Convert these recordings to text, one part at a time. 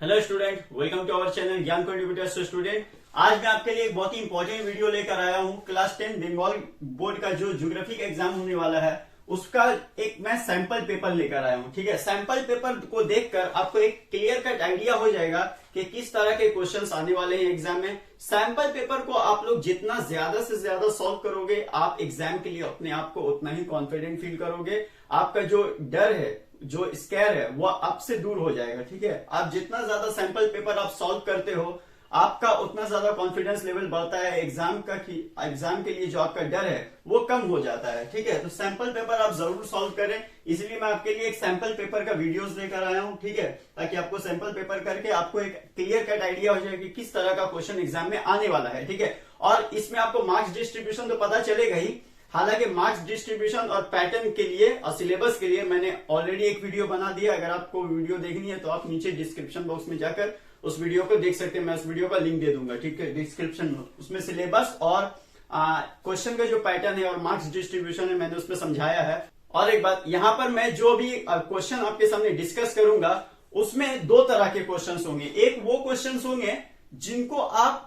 Hello student, welcome to our channel Gyan contributors to student. आज मैं आपके लिए एक बहुत ही इंपॉर्टेंट वीडियो लेकर आया हूं। क्लास 10 बंगाल बोर्ड का जो ज्योग्राफिक एग्जाम होने वाला है उसका एक मैं सैंपल पेपर लेकर आया हूं। ठीक है, सैंपल पेपर को देखकर आपको एक क्लियर कट आइडिया हो जाएगा कि किस तरह के क्वेश्चंस आने वाले हैं एग्जाम में। सैंपल पेपर को आप लोग जितना ज्यादा से ज्यादा सॉल्व करोगे, आप एग्जाम के लिए अपने आप को उतना ही कॉन्फिडेंट फील करोगे। आपका जो डर है, जो स्कैर है, वो आपसे दूर हो जाएगा। ठीक है, आप जितना ज्यादा सैंपल पेपर आप सॉल्व करते हो, आपका उतना ज्यादा कॉन्फिडेंस लेवल बढ़ता है एग्जाम का, कि एग्जाम के लिए जो आपका डर है वो कम हो जाता है। ठीक है, तो सैंपल पेपर आप जरूर सॉल्व करें, इसलिए मैं आपके लिए एक सैंपल पेपर का वीडियोस लेकर आया हूं। ठीक है, ताकि आपको सैंपल पेपर करके आपको एक क्लियर कट आइडिया हो जाए कि किस तरह का क्वेश्चन एग्जाम में आने वाला है। ठीक है, और इसमें आपको मार्क्स डिस्ट्रीब्यूशन तो पता चलेगा ही, हालांकि मार्क्स डिस्ट्रीब्यूशन और पैटर्न के लिए और सिलेबस के लिए मैंने ऑलरेडी एक वीडियो बना दिया। अगर आपको वीडियो देखनी है तो आप नीचे डिस्क्रिप्शन बॉक्स में जाकर उस वीडियो को देख सकते हैं। मैं उस वीडियो का लिंक दे दूंगा। ठीक है, डिस्क्रिप्शन में उसमें सिलेबस और क्वेश्चन का जो पैटर्न है और मार्क्स डिस्ट्रीब्यूशन है मैंने उसमें समझाया है। और एक बात, यहाँ पर मैं जो भी क्वेश्चन आपके सामने डिस्कस करूंगा उसमें दो तरह के क्वेश्चन होंगे। एक वो क्वेश्चन होंगे जिनको आप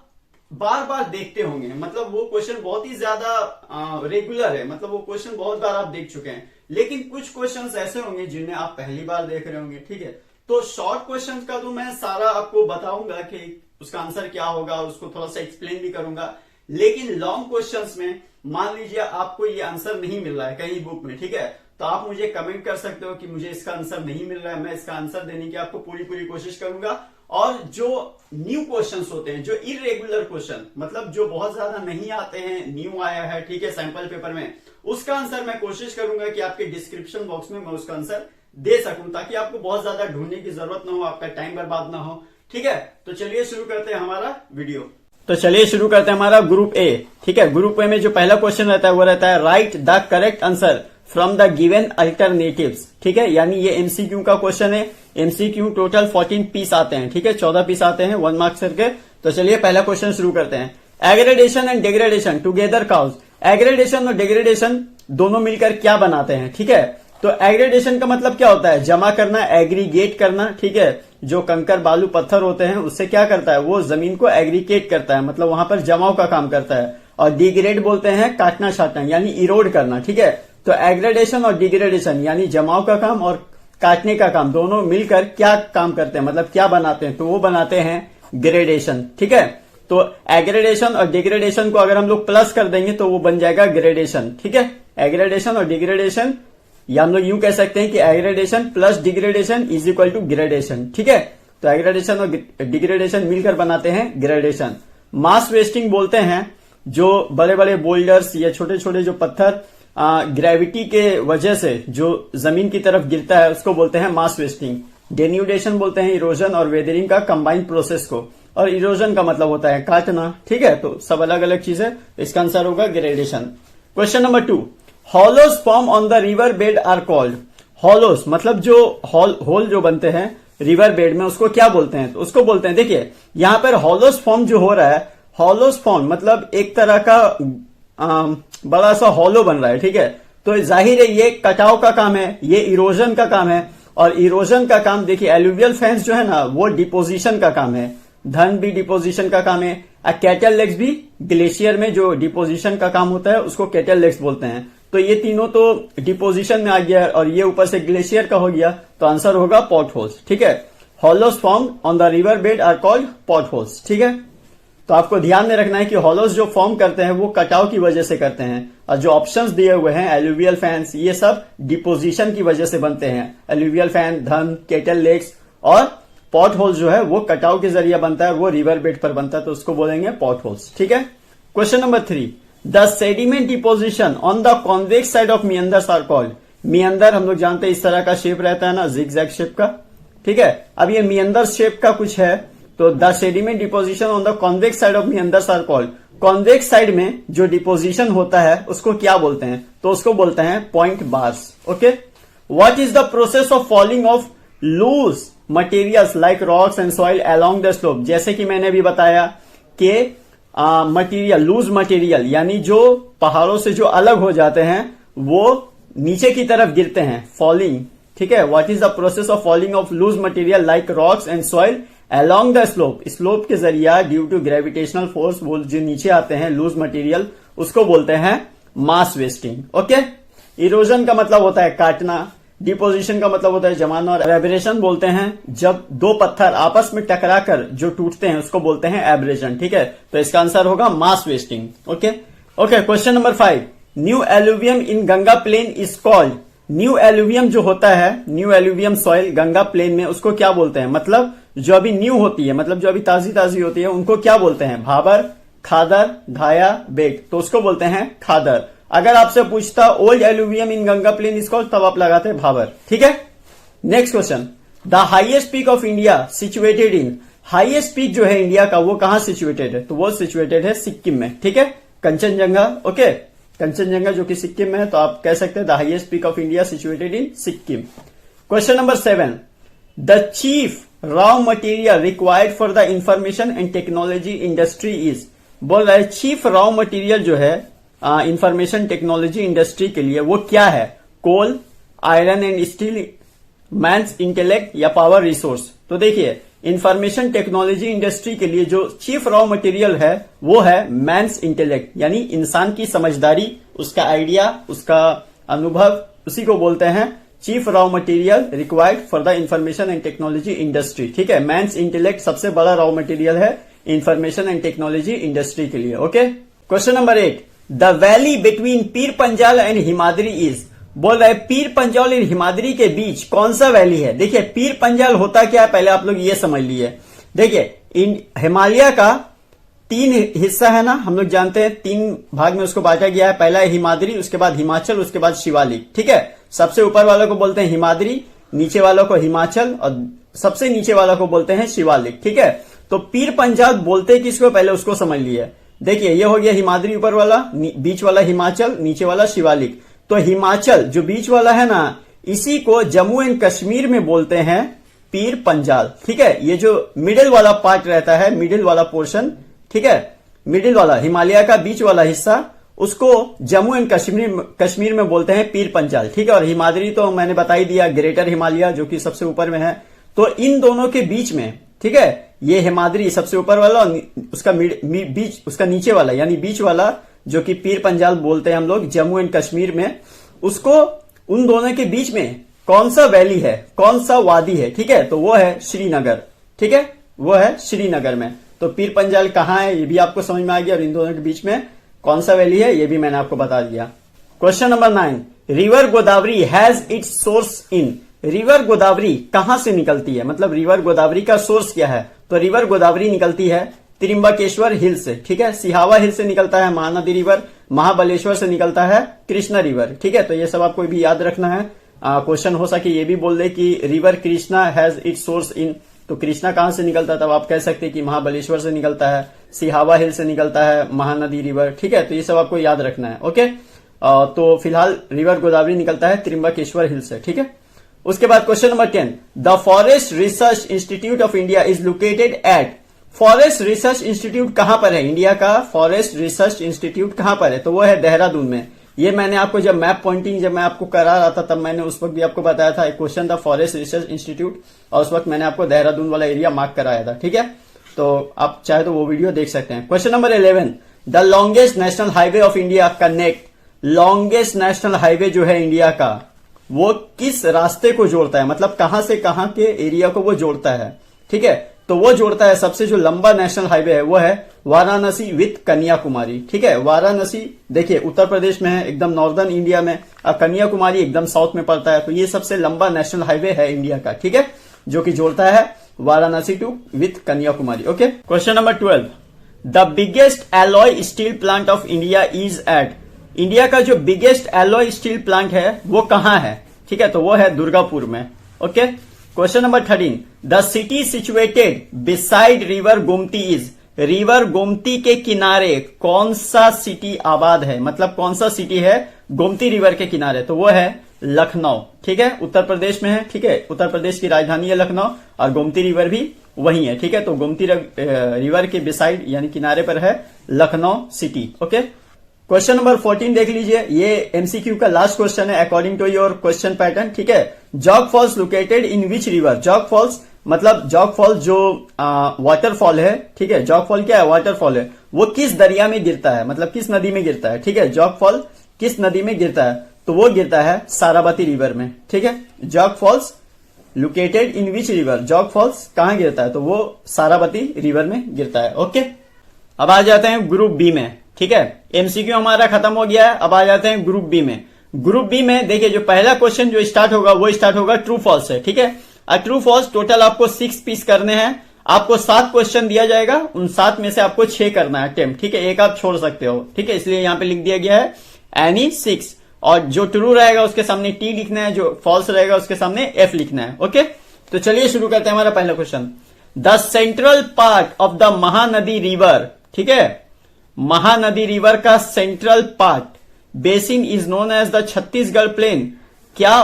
बार बार देखते होंगे, मतलब वो क्वेश्चन बहुत ही ज्यादा रेगुलर है, मतलब वो क्वेश्चन बहुत बार आप देख चुके हैं। लेकिन कुछ क्वेश्चंस ऐसे होंगे जिन्हें आप पहली बार देख रहे होंगे। ठीक है, तो शॉर्ट क्वेश्चंस का तो मैं सारा आपको बताऊंगा कि उसका आंसर क्या होगा, उसको थोड़ा सा एक्सप्लेन भी करूंगा। लेकिन लॉन्ग क्वेश्चंस में मान लीजिए आपको ये आंसर नहीं मिल रहा है कहीं बुक में, ठीक है, तो आप मुझे कमेंट कर सकते हो कि मुझे इसका आंसर नहीं मिल रहा है। मैं इसका आंसर देने की आपको पूरी कोशिश करूंगा। और जो न्यू क्वेश्चंस होते हैं, जो इरेगुलर क्वेश्चन, मतलब जो बहुत ज्यादा नहीं आते हैं, न्यू आया है, ठीक है, सैंपल पेपर में, उसका आंसर मैं कोशिश करूंगा कि आपके डिस्क्रिप्शन बॉक्स में मैं उसका आंसर दे सकूं, ताकि आपको बहुत ज्यादा ढूंढने की जरूरत ना हो, आपका टाइम बर्बाद ना हो। ठीक है, तो चलिए शुरू करते हैं हमारा वीडियो। तो चलिए शुरू करते हैं हमारा ग्रुप ए। ठीक है, ग्रुप ए में जो पहला क्वेश्चन रहता है वो रहता है right the correct answer from the given alternatives. ठीक है, यानी ये एमसीक्यू का क्वेश्चन है। एमसीक्यू टोटल 14 पीस आते हैं। ठीक है, 14 पीस आते हैं 1 मार्क्स करके। तो चलिए पहला क्वेश्चन शुरू करते हैं। Aggradation and degradation together cause. Aggradation और डिग्रेडेशन दोनों मिलकर क्या बनाते हैं? ठीक है, तो एग्रेडेशन का मतलब क्या होता है? जमा करना, एग्रीगेट करना। ठीक है, जो कंकर बालू पत्थर होते हैं उससे क्या करता है, वो जमीन को एग्रीगेट करता है, मतलब वहां पर जमाव का काम करता है। और डिग्रेड बोलते हैं काटना छाटना, यानी इरोड करना। ठीक है, तो एग्रेडेशन और डिग्रेडेशन यानी जमाव का काम और काटने का काम, दोनों मिलकर क्या काम करते हैं, मतलब क्या बनाते हैं? तो वो बनाते हैं ग्रेडेशन। ठीक है, तो एग्रेडेशन और डिग्रेडेशन को अगर हम लोग प्लस कर देंगे तो वो बन जाएगा ग्रेडेशन। ठीक है, एग्रेडेशन और डिग्रेडेशन, या हम लोग यूं कह सकते हैं कि aggradation plus degradation is equal to gradation. ठीक है, तो एग्रेडेशन और डिग्रेडेशन मिलकर बनाते हैं ग्रेडेशन। मास वेस्टिंग बोलते हैं जो बड़े बड़े बोल्डर्स या छोटे छोटे जो पत्थर ग्रेविटी के वजह से जो जमीन की तरफ गिरता है उसको बोलते हैं मास वेस्टिंग। डेन्यूडेशन बोलते हैं इरोजन और वेदरिंग का कंबाइंड प्रोसेस को, और इरोजन का मतलब होता है काटना। ठीक है, तो सब अलग अलग चीजें, इसका आंसर होगा gradation. Question number 2, hollows form on the river bed are called. Hollows मतलब जो होल जो बनते हैं रिवर बेड में, उसको क्या बोलते हैं? तो उसको बोलते हैं, देखिए यहां पर हॉलोज फॉर्म जो हो रहा है, हॉलोज फॉर्म मतलब एक तरह का बड़ा सा हॉलो बन रहा है। ठीक है, तो जाहिर है ये कटाव का काम है, ये इरोजन का काम है। और इरोजन का काम, देखिए एलुवियल फैंस जो है ना, वो डिपोजिशन का काम है। धन भी डिपोजिशन का काम है। कैटल लेग्स भी, ग्लेशियर में जो डिपोजिशन का काम होता है उसको कैटल लेग्स बोलते हैं। तो ये तीनों तो डिपोजिशन में आ गया और ये ऊपर से ग्लेशियर का हो गया, तो आंसर होगा पॉट होल्स। ठीक है, hollows form on the river bed are called potholes. ठीक है, तो आपको ध्यान में रखना है कि हॉलोज जो फॉर्म करते हैं वो कटाव की वजह से करते हैं, और जो ऑप्शंस दिए हुए हैं एलुवियल फैंस, ये सब डिपोजिशन की वजह से बनते हैं। एलुवियल फैन, धन, केटल लेक्स, और पॉट होल्स जो है वो कटाव के जरिए बनता है, वो रिवर बेड पर बनता है, तो उसको बोलेंगे पॉट होल्स। ठीक है, question number 3, the sediment deposition on the convex side of meanders are called. Meander हम लोग जानते हैं इस तरह का शेप रहता है ना, जिगजैग शेप का। ठीक है, अब ये मियंदर शेप का कुछ है, तो the sediment deposition on the convex side of meanders are called. Convex side में जो डिपोजिशन होता है उसको क्या बोलते हैं? तो उसको बोलते हैं point bars. Okay, what is the process of falling of loose materials like rocks and soil along the slope. जैसे कि मैंने अभी बताया कि मटेरियल, लूज मटेरियल यानी जो पहाड़ों से जो अलग हो जाते हैं वो नीचे की तरफ गिरते हैं, फॉलिंग। ठीक है, what is the process of falling of loose material like rocks and soil along the slope, slope के जरिए ड्यू टू ग्रेविटेशनल फोर्स वो जो नीचे आते हैं लूज मटेरियल, उसको बोलते हैं मास वेस्टिंग। ओके, इरोजन का मतलब होता है काटना, डिपोजिशन का मतलब होता है जमाना, और एब्रेशन बोलते हैं जब दो पत्थर आपस में टकराकर जो टूटते हैं उसको बोलते हैं एब्रेशन। ठीक है, तो इसका आंसर होगा mass wasting. Okay, question number 5, new alluvium in Ganga plain is called, new alluvium जो होता है, new alluvium soil Ganga plain में, उसको क्या बोलते हैं? मतलब जो अभी न्यू होती है, मतलब जो अभी ताजी ताजी होती है, उनको क्या बोलते हैं? भाबर, खादर, धाया, बेट, तो उसको बोलते हैं खादर। अगर आपसे पूछता old alluvium in Ganga plain is called, तब आप लगाते हैं भाबर। ठीक है, next question, the highest peak of India situated in, highest peak जो है इंडिया का वो कहां सिचुएटेड है? तो वो सिचुएटेड है सिक्किम में। ठीक है, कंचनजंगा। ओके, कंचनजंगा जो कि सिक्किम में है, तो आप कह सकते हैं the highest peak of India situated in Sikkim. Question number 7, the chief raw material required for the information and technology industry is, बोल रहा है चीफ रॉ मटेरियल जो है इंफॉर्मेशन टेक्नोलॉजी इंडस्ट्री के लिए वो क्या है? Coal, iron and steel, man's intellect या पावर रिसोर्स। तो देखिए, इंफॉर्मेशन टेक्नोलॉजी इंडस्ट्री के लिए जो चीफ रॉ मटेरियल है वो है मैन्स इंटेलेक्ट, यानी इंसान की समझदारी, उसका आइडिया, उसका अनुभव, उसी को बोलते हैं chief raw material required for the information and technology industry. ठीक है, मैन्स इंटेलेक्ट सबसे बड़ा रॉ मटेरियल है इंफॉर्मेशन एंड टेक्नोलॉजी इंडस्ट्री के लिए। Okay, question number 8, the valley between Pir Panjal and Himadri is, बोल रहा है पीर पंजाल और हिमाद्री के बीच कौन सा वैली है? देखिए, पीर पंजाल होता क्या है पहले आप लोग ये समझ लीजिए। देखिए, हिमालय का 3 हिस्सा है ना, हम लोग जानते हैं 3 भाग में उसको बांटा गया है। पहला है हिमाद्री, उसके बाद हिमाचल, उसके बाद शिवालिक। ठीक है, सबसे ऊपर वालों को बोलते हैं हिमाद्री, नीचे वालों को हिमाचल, और सबसे नीचे वालों को बोलते हैं शिवालिक। ठीक है, तो पीर पंजाल बोलते किसको पहले उसको समझ लिए। देखिए, ये हो गया हिमाद्री ऊपर वाला, बीच वाला हिमाचल, नीचे वाला शिवालिक। तो हिमाचल जो बीच वाला है ना, इसी को जम्मू एंड कश्मीर में बोलते हैं पीर पंजाल। ठीक है, ये जो मिडिल वाला पार्ट रहता है, मिडिल वाला पोर्शन, ठीक है, मिडिल वाला हिमालय का बीच वाला हिस्सा, उसको जम्मू एंड कश्मीर में बोलते हैं पीर पंजाल। ठीक है, और हिमाद्री तो मैंने बता ही दिया, ग्रेटर हिमालय जो कि सबसे ऊपर में है। तो इन दोनों के बीच में, ठीक है, ये हिमाद्री सबसे ऊपर वाला और उसका बीच, उसका नीचे वाला यानी बीच वाला जो कि पीर पंजाल बोलते हैं हम लोग जम्मू एंड कश्मीर में, उसको, उन दोनों के बीच में कौन सा वैली है, कौन सा वादी है? ठीक है, तो वो है श्रीनगर। ठीक है, वो है श्रीनगर में। तो पीर पंजाल कहां है ये भी आपको समझ में आ गया, और इन दोनों के बीच में कौन सा वैली है ये भी मैंने आपको बता दिया। Question number 9, river Godavari has its source in, river Godavari कहां से निकलती है? मतलब रिवर गोदावरी का सोर्स क्या है? तो रिवर गोदावरी निकलती है त्रिम्बकेश्वर हिल से। ठीक है, सिहावा हिल से निकलता है महानदी रिवर, महाबलेश्वर से निकलता है कृष्णा रिवर। ठीक है, तो ये सब आपको भी याद रखना है। क्वेश्चन हो सके ये भी बोल दे कि river Krishna has its source इन, तो कृष्णा कहां से निकलता है? तब आप कह सकते हैं कि महाबलेश्वर से निकलता है, सिहावा हिल से निकलता है महानदी रिवर। ठीक है, तो ये सब आपको याद रखना है। ओके, तो फिलहाल रिवर गोदावरी निकलता है त्रिम्बकेश्वर हिल से। ठीक है, उसके बाद question number 10, the forest research institute of India is located at, forest research institute कहां पर है? इंडिया का फॉरेस्ट रिसर्च इंस्टीट्यूट कहां पर है? तो वो है देहरादून में। ये मैंने आपको जब मैप पॉइंटिंग जब मैं आपको करा रहा था, तब मैंने उस वक्त भी आपको बताया था, एक क्वेश्चन था फॉरेस्ट रिसर्च इंस्टीट्यूट, और उस वक्त मैंने आपको देहरादून वाला एरिया मार्क कराया था। ठीक है, तो आप चाहे तो वो वीडियो देख सकते हैं। Question number 11, the longest national highway of India connect, longest national highway जो है इंडिया का, वो किस रास्ते को जोड़ता है? मतलब कहां से कहां के एरिया को वो जोड़ता है? ठीक है, तो वो जोड़ता है, सबसे जो लंबा नेशनल हाईवे है वो है वाराणसी विथ कन्याकुमारी। ठीक है, वाराणसी देखिए उत्तर प्रदेश में है, एकदम नॉर्दर्न इंडिया में, और कन्याकुमारी एकदम साउथ में पड़ता है। तो ये सबसे लंबा नेशनल हाईवे है इंडिया का। ठीक है, जो कि जोड़ता है Varanasi to with Kanyakumari. Okay, question number 12, the biggest alloy steel plant of India is at, India का जो बिगेस्ट एलॉय स्टील प्लांट है वो कहां है? ठीक है, तो वो है दुर्गापुर में। Okay, question number 13, the city situated beside river Gomti is, river Gomti के किनारे कौन सा सिटी आबाद है? मतलब कौन सा सिटी है गोमती रिवर के किनारे? तो वो है लखनऊ। ठीक है, उत्तर प्रदेश में है। ठीक है, उत्तर प्रदेश की राजधानी है लखनऊ, और गोमती रिवर भी वही है। ठीक है, तो गोमती रिवर के बिसाइड यानी किनारे पर है Lucknow city. Okay, question number 14 देख लीजिए, ये एमसीक्यू का लास्ट क्वेश्चन है according to your question pattern. ठीक है, Jog falls located in which river, Jog falls मतलब जॉग फॉल जो वाटरफॉल है, ठीक है, जॉग फॉल क्या है, वाटरफॉल है, वो किस दरिया में गिरता है, मतलब किस नदी में गिरता है, ठीक है, जॉग फॉल किस नदी में गिरता है, तो वो गिरता है सारावती रिवर में, ठीक है। Jog falls located in which river, Jog falls कहां गिरता है, तो वो सारावती रिवर में गिरता है। ओके, अब आ जाते हैं ग्रुप बी में, ठीक है। एमसीक्यू हमारा खत्म हो गया है, अब आ जाते हैं ग्रुप बी में। ग्रुप बी में देखिए जो पहला क्वेश्चन जो स्टार्ट होगा वो स्टार्ट होगा ट्रू फॉल्स से, ठीक है। ट्रू फॉल्स टोटल आपको 6 पीस करने हैं, आपको 7 क्वेश्चन दिया जाएगा, उन 7 में से आपको 6 करना है अटेम्प्ट, ठीक है, एक आप छोड़ सकते हो, ठीक है, इसलिए यहां पे लिख दिया गया है एनी 6, और जो ट्रू रहेगा उसके सामने टी लिखना है, जो फॉल्स रहेगा उसके सामने एफ लिखना है। ओके, तो चलिए शुरू करते हैं हमारा पहला question. The central part of the Mahanadi river, ठीक है, महानदी रिवर का central part basin is known as the Chhattisgarh plain. क्या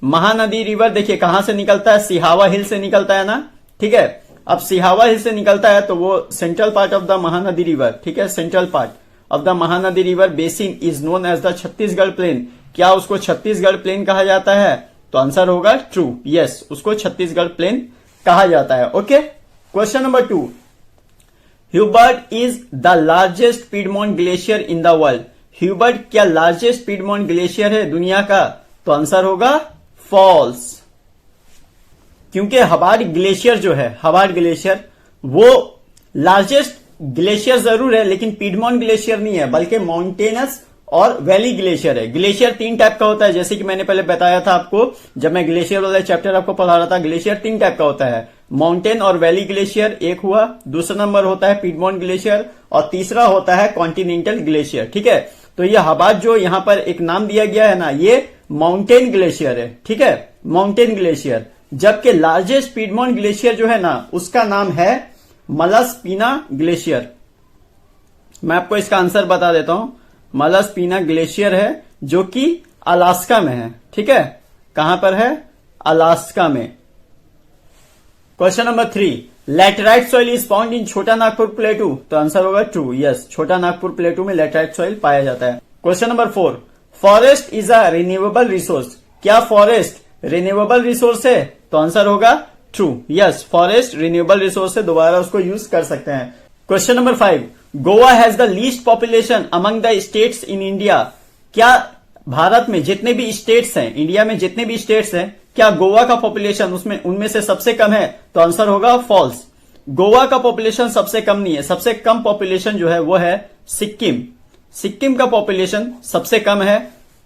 महानदी रिवर देखिए कहां से निकलता है, सिहावा हिल से निकलता है ना, ठीक है। अब सिहावा हिल से निकलता है तो वो central part of the Mahanadi river, ठीक है, central part of the Mahanadi river basin is known as the Chhattisgarh plain. क्या उसको छत्तीसगढ़ प्लेन कहा जाता है, तो आंसर होगा ट्रू, यस, उसको छत्तीसगढ़ प्लेन कहा जाता है। Okay, question number 2, Hubert is the largest piedmont glacier in the world. Hubert क्या लार्जेस्ट पीडमोंट ग्लेशियर है दुनिया का, तो आंसर होगा फॉल्स, क्योंकि हबार्ड ग्लेशियर जो है, हबार्ड ग्लेशियर वो लार्जेस्ट ग्लेशियर जरूर है लेकिन पीडमोंट ग्लेशियर नहीं है, बल्कि माउंटेनस और वैली ग्लेशियर है। ग्लेशियर 3 टाइप का होता है, जैसे कि मैंने पहले बताया था आपको जब मैं ग्लेशियर वाला चैप्टर आपको पढ़ा रहा था। ग्लेशियर 3 टाइप का होता है, माउंटेन और वैली ग्लेशियर एक हुआ, दूसरा नंबर होता है पीडमोंट ग्लेशियर, और तीसरा होता है कॉन्टिनेंटल ग्लेशियर, ठीक है। तो ये हबार्ड जो यहां पर एक नाम दिया गया है ना, ये माउंटेन ग्लेशियर है, ठीक है, माउंटेन ग्लेशियर। जबकि लार्जेस्ट पीडमोंट ग्लेशियर जो है ना उसका नाम है मलास्पीना ग्लेशियर। मैं आपको इसका आंसर बता देता हूं, मलास्पीना ग्लेशियर है जो कि अलास्का में है, ठीक है, कहां पर है, अलास्का में। Question number 3, laterite soil is found in छोटा नागपुर प्लेटू, तो आंसर होगा ट्रू, यस, छोटा नागपुर प्लेटू में लैटेराइट सॉइल पाया जाता है। Question number 4, forest is a renewable resource. क्या फॉरेस्ट रिन्यूएबल रिसोर्स है, तो आंसर होगा true, yes, forest renewable resource है, दोबारा उसको यूज कर सकते हैं। Question number 5, Goa has the least population among the states in India. क्या भारत में जितने भी स्टेट्स हैं, इंडिया में जितने भी स्टेट्स हैं, क्या गोवा का पॉपुलेशन उसमें उनमें से सबसे कम है, तो आंसर होगा फॉल्स। गोवा का पॉपुलेशन सबसे कम नहीं है, सबसे कम पॉपुलेशन जो है वो है सिक्किम। सिक्किम का पॉपुलेशन सबसे कम है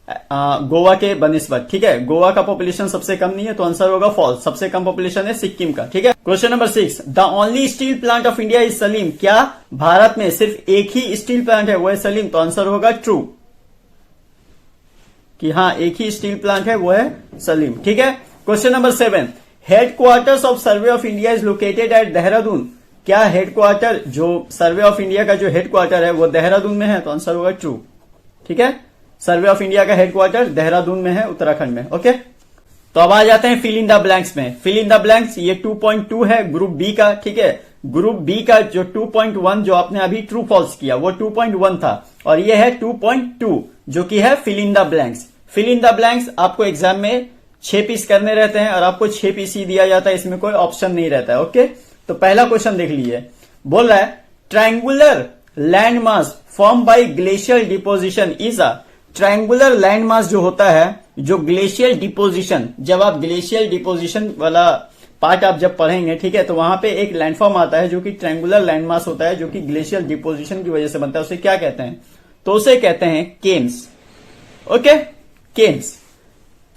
गोवा के बनिस्बत, ठीक है, गोवा का पॉपुलेशन सबसे कम नहीं है, तो आंसर होगा फॉल्स, सबसे कम पॉपुलेशन है सिक्किम का, ठीक है। Question number 6, the only steel plant of India is Salim. क्या भारत में सिर्फ एक ही स्टील प्लांट है, वो है सलीम, तो आंसर होगा ट्रू, कि हाँ एक ही स्टील प्लांट है वो है सलीम, ठीक है। Question number 7, headquarters of survey of India is located at Dehradun. क्या हेडक्वार्टर जो सर्वे ऑफ इंडिया का जो हेडक्वार्टर है वो देहरादून में है, तो आंसर होगा ट्रू, ठीक है, सर्वे ऑफ इंडिया का हेडक्वार्टर देहरादून में है, उत्तराखंड में। ओके, तो अब आ जाते हैं फिल इन द ब्लैंक्स में। फिल इन द ब्लैंक्स ये 2.2 है ग्रुप बी का, ठीक है। ग्रुप बी का जो 2.1 जो आपने अभी ट्रू फॉल्स किया वो 2.1 था, और ये है 2.2 जो कि है fill in the blanks. Fill in the blanks आपको एग्जाम में 6 पीस करने रहते हैं और आपको 6 पीस ही दिया जाता है, इसमें कोई ऑप्शन नहीं रहता है। ओके, तो पहला क्वेश्चन देख लीजिए, बोल रहा है triangular land mass form by glacial deposition is a. Triangular land mass जो होता है, जो ग्लेशियल डिपोजिशन, जब आप ग्लेशियल डिपोजिशन वाला पार्ट आप जब पढ़ेंगे, ठीक है, तो वहां पे एक लैंडफॉर्म आता है जो कि ट्रायंगुलर लैंड मास होता है, जो कि ग्लेशियल डिपोजिशन की वजह से बनता है। उसे क्या कहते हैं, तो उसे कहते हैं केम्स। ओके, kames.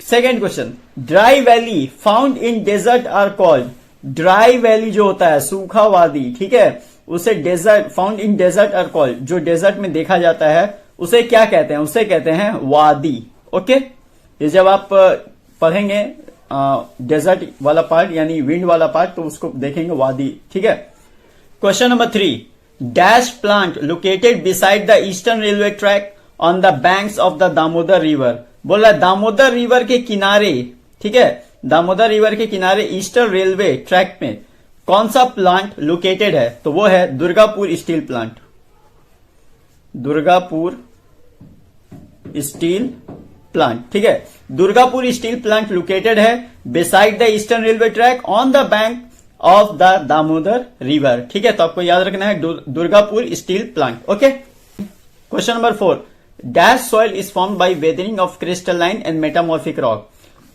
Second question, dry valley found in desert are called. Dry valley जो होता है, सूखा वादी, ठीक है, उसे desert, found in desert are called, जो डेजर्ट में देखा जाता है उसे क्या कहते हैं, उसे कहते हैं वादी। ओके, ये जब आप पढ़ेंगे डेजर्ट वाला पार्ट यानी विंड वाला पार्ट, तो उसको देखेंगे वादी, ठीक है। Question number 3, dash plant located beside the eastern railway track on the banks of the Damodar river. बोल रहा है दामोदर रिवर के किनारे, ठीक है, दामोदर रिवर के किनारे ईस्टर्न रेलवे ट्रैक में कौन सा प्लांट लोकेटेड है, तो वो है Durgapur steel plant. Durgapur steel plant, ठीक है, दुर्गापुर स्टील प्लांट लोकेटेड है beside the eastern railway track on the bank of the Damodar river. ठीक है, तो आपको याद रखना है Durgapur steel plant. Okay, question number 4, dash soil is formed by weathering of crystalline and metamorphic rock.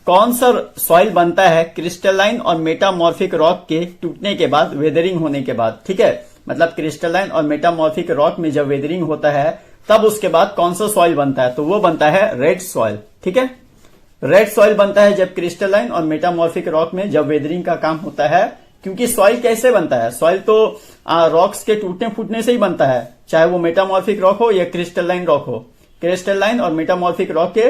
कौन सा सॉइल बनता है क्रिस्टलाइन और मेटामॉर्फिक रॉक के टूटने के बाद, वेदरिंग होने के बाद। ठीक है, मतलब क्रिस्टलाइन और मेटामॉर्फिक रॉक में जब वेदरिंग होता है तब उसके बाद कौन सा सॉइल बनता है, तो वो बनता है रेड सॉइल। ठीक है, रेड सॉइल बनता है जब क्रिस्टलाइन और मेटामॉर्फिक रॉक में जब वेदरिंग का काम होता है। क्योंकि सॉइल कैसे बनता है, सॉइल तो रॉक्स के टूटने फूटने से ही बनता है, चाहे वो मेटामॉर्फिक रॉक हो या क्रिस्टलाइन रॉक हो। क्रिस्टलाइन और मेटामॉर्फिक रॉक के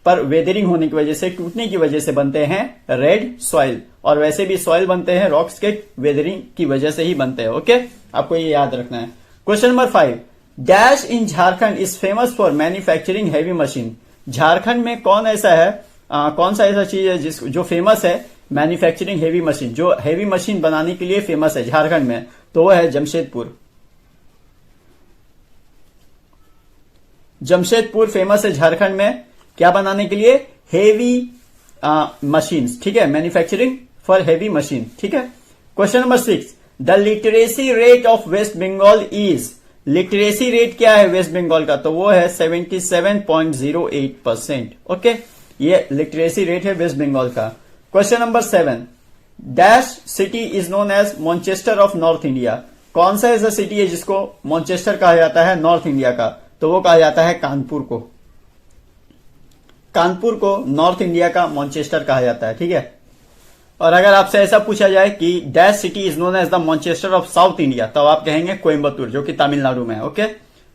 पर वेदरिंग होने की वजह से, टूटने की वजह से बनते हैं रेड सॉइल। और वैसे भी सॉइल बनते हैं रॉक्स के वेदरिंग की वजह से ही बनते हैं। ओके, आपको ये याद रखना है। Question number 5, dash in Jharkhand is famous for manufacturing heavy machine. Jharkhand में कौन ऐसा है, कौन सा ऐसा चीज है जो फेमस है मैन्युफैक्चरिंग हैवी मशीन, जो हैवी मशीन बनाने के लिए फेमस है झारखंड में, तो वो है जमशेदपुर। जमशेदपुर फेमस है झारखंड में क्या बनाने के लिए, हेवी मशीन्स। ठीक है, मैन्युफैक्चरिंग फॉर हेवी मशीन। ठीक है, question number 6, the literacy rate of West Bengal is. Literacy rate क्या है वेस्ट बंगाल का, तो वो है 77.08%। ओके, ये लिटरेसी रेट है वेस्ट बंगाल का। Question number 7, dash city is known as Manchester of North India. कौन सा ऐसा सिटी है जिसको मॉन्चेस्टर कहा जाता है नॉर्थ इंडिया का, तो वो कहा जाता है कानपुर को। कानपुर को नॉर्थ इंडिया का मॉन्चेस्टर कहा जाता है। ठीक है, और अगर आपसे ऐसा पूछा जाए कि dash city is known as the Manchester of South India, तो आप कहेंगे कोयम्बतूर, जो कि तमिलनाडु में है। ओके,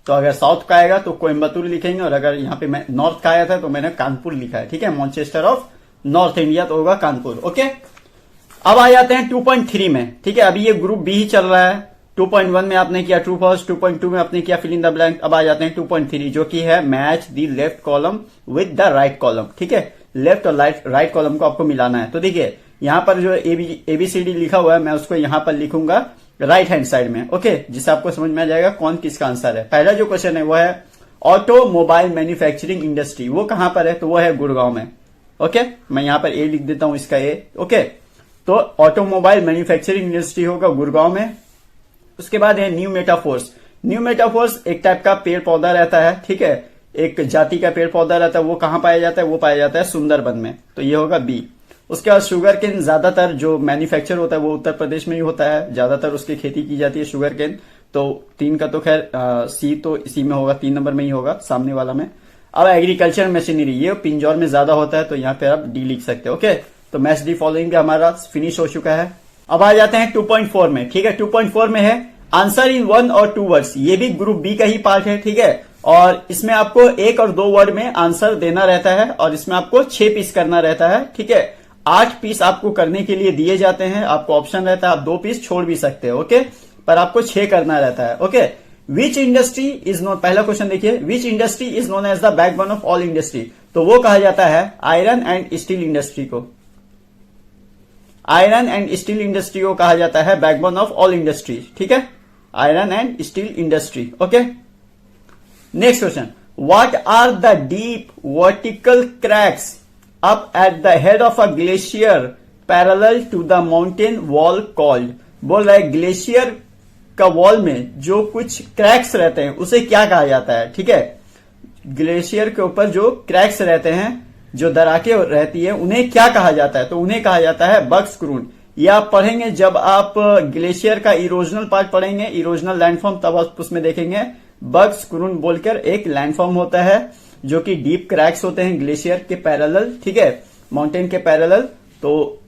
तो अगर साउथ का आएगा तो कोयम्बतूर लिखेंगे, और अगर यहाँ पे मैं नॉर्थ का आया था तो मैंने कानपुर लिखा है। ठीक है, मॉन्चेस्टर ऑफ नॉर्थ इंडिया तो होगा कानपुर। ओके, अब आ जाते हैं 2.3 में। ठीक है, अभी ये ग्रुप बी ही चल रहा है। 2.1 में आपने किया ट्रू फॉल्स, 2.2 में आपने किया फिल इन द ब्लैंक। अब आ जाते हैं 2.3, जो कि है match the left column with the right column. ठीक है, लेफ्ट और राइट कॉलम को आपको मिलाना है। तो देखिए यहां पर जो एबीसीडी लिखा हुआ है, मैं उसको यहां पर लिखूंगा राइट हैंड साइड में। ओके, जिससे आपको समझ में आ जाएगा कौन किसका आंसर है। पहला जो क्वेश्चन है वो है ऑटोमोबाइल मैन्युफैक्चरिंग इंडस्ट्री, वो कहां पर है, तो वो है गुड़गांव में। ओके, मैं यहां पर ए लिख देता हूं, इसका ए। ओके, तो ऑटोमोबाइल मैन्युफैक्चरिंग इंडस्ट्री होगा गुड़गांव में। उसके बाद है न्यू मेटाफोर्स। न्यू मेटाफोर्स एक टाइप का पेड़ पौधा रहता है। ठीक है, एक जाति का पेड़ पौधा रहता है। वो कहां पाया जाता है, वो पाया जाता है सुंदरबन में, तो ये होगा बी। उसके बाद शुगर केन, ज्यादातर जो मैन्युफैक्चर होता है वो उत्तर प्रदेश में ही होता है, ज्यादातर उसकी खेती की जाती है शुगर केन। तो 3 का तो खैर सी तो इसी में होगा, 3 नंबर में ही होगा, सामने वाला में। अब एग्रीकल्चर मशीनरी, ये पिंजौर में ज्यादा होता है, तो यहाँ पे आप डी लिख सकते हो। ओके, तो मैच दी फॉलोइंग भी हमारा फिनिश हो चुका है। अब आ जाते हैं 2.4 में। ठीक है, 2.4 में है आंसर इन 1 और 2 वर्ड्स। ये भी ग्रुप बी का ही पार्ट है। ठीक है, और इसमें आपको 1 और 2 वर्ड में आंसर देना रहता है, और इसमें आपको 6 पीस करना रहता है। ठीक है, 8 पीस आपको करने के लिए दिए जाते हैं, आपको ऑप्शन रहता है, आप 2 पीस छोड़ भी सकते हो। ओके, पर आपको 6 करना रहता है। Okay, which industry is known, पहला क्वेश्चन देखिए, which industry is known as the backbone of all industry, तो वो कहा जाता है आयरन एंड स्टील इंडस्ट्री को। आयरन एंड स्टील इंडस्ट्री को कहा जाता है बैकबोन ऑफ ऑल इंडस्ट्री। ठीक है, iron and steel industry. Okay, next question, what are the deep vertical cracks up at the head of a glacier parallel to the mountain wall called। बोल रहा है glacier का wall में जो कुछ cracks रहते हैं उसे क्या कहा जाता है। ठीक है, ग्लेशियर के ऊपर जो क्रैक्स रहते हैं, जो दरारें रहती है, उन्हें क्या कहा जाता है, तो उन्हें कहा जाता है बग्सक्रून। ये आप पढ़ेंगे जब आप ग्लेशियर का इरोजनल पार्ट पढ़ेंगे, इरोजनल लैंडफॉर्म, तब आप उसमें देखेंगे बग्सक्रून बोलकर एक लैंडफॉर्म होता है जो कि डीप क्रैक्स होते हैं ग्लेशियर के पैरेलल। ठीक है, माउंटेन के पैरेलल, तो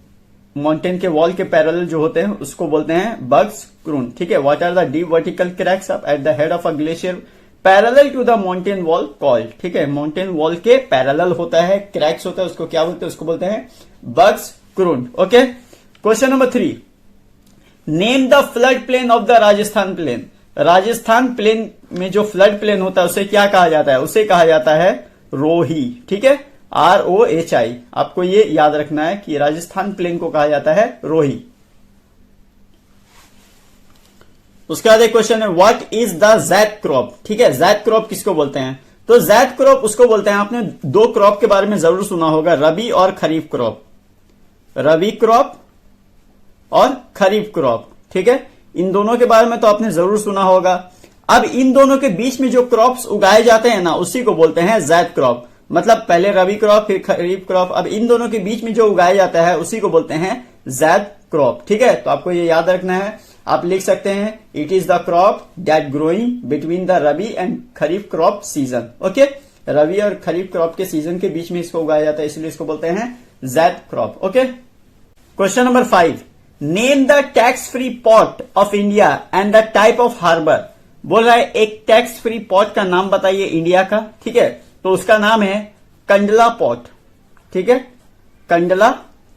माउंटेन के वॉल के पैरेलल जो होते हैं उसको बोलते हैं बग्सक्रून। ठीक है, what are the deep vertical cracks up at the head of a glacier parallel to the mountain wall called. ठीक है, माउंटेन वॉल के पैरेलल होता है, क्रैक्स होता है, उसको क्या बोलते हैं, उसको बोलते हैं बग्सक्रून। Okay, question number 3, name the flood plain of the Rajasthan plain. Rajasthan plain में जो फ्लड प्लेन होता है उसे क्या कहा जाता है, उसे कहा जाता है रोही। ठीक है, ROHI, आपको ये याद रखना है कि राजस्थान प्लेन को कहा जाता है रोही। उसके बाद एक क्वेश्चन है, what is the Zaid crop. ठीक है, जैद क्रॉप किसको बोलते हैं, तो जैद क्रॉप उसको बोलते हैं, आपने 2 क्रॉप के बारे में जरूर सुना होगा, रबी और खरीफ क्रॉप। रबी क्रॉप और खरीफ क्रॉप। ठीक है, इन दोनों के बारे में तो आपने जरूर सुना होगा। अब इन दोनों के बीच में जो क्रॉप्स उगाए जाते हैं ना, उसी को बोलते हैं ज़ैद क्रॉप। मतलब पहले रबी क्रॉप फिर खरीफ क्रॉप, अब इन दोनों के बीच में जो उगाया जाता है उसी को बोलते हैं ज़ैद क्रॉप। ठीक है, तो आपको ये याद रखना है। आप लिख सकते हैं it is the crop that growing between the rabi and kharif crop season. Okay, rabi और खरीफ क्रॉप के सीजन के बीच में इसको उगाया जाता है, इसलिए इसको बोलते हैं zaid crop. Okay, question number 5, name the tax free port of India and the type of harbour. बोल रहा है एक टैक्स फ्री पॉट का नाम बताइए इंडिया का। ठीक है, तो उसका नाम है कंडला पॉट। ठीक है, कंडला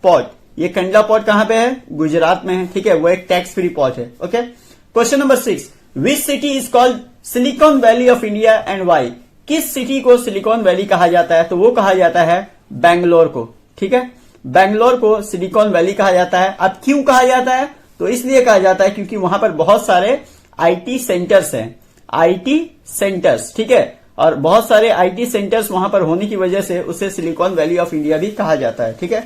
पॉट। ये कंडला पॉट कहां पे है? गुजरात में है। ठीक है, वो एक टैक्स फ्री पॉट है। Okay, question number 6, which city is called Silicon Valley of India and why. किस सिटी को सिलिकॉन वैली कहा जाता है? तो वो कहा जाता है बैंगलोर को। ठीक है, बैंगलोर को सिलिकॉन वैली कहा जाता है। अब क्यों कहा जाता है? तो इसलिए कहा जाता है क्योंकि वहां पर बहुत सारे आईटी सेंटर्स हैं, आईटी सेंटर्स। ठीक है, और बहुत सारे आईटी सेंटर्स वहां पर होने की वजह से उसे सिलिकॉन वैली ऑफ इंडिया भी कहा जाता है। ठीक है,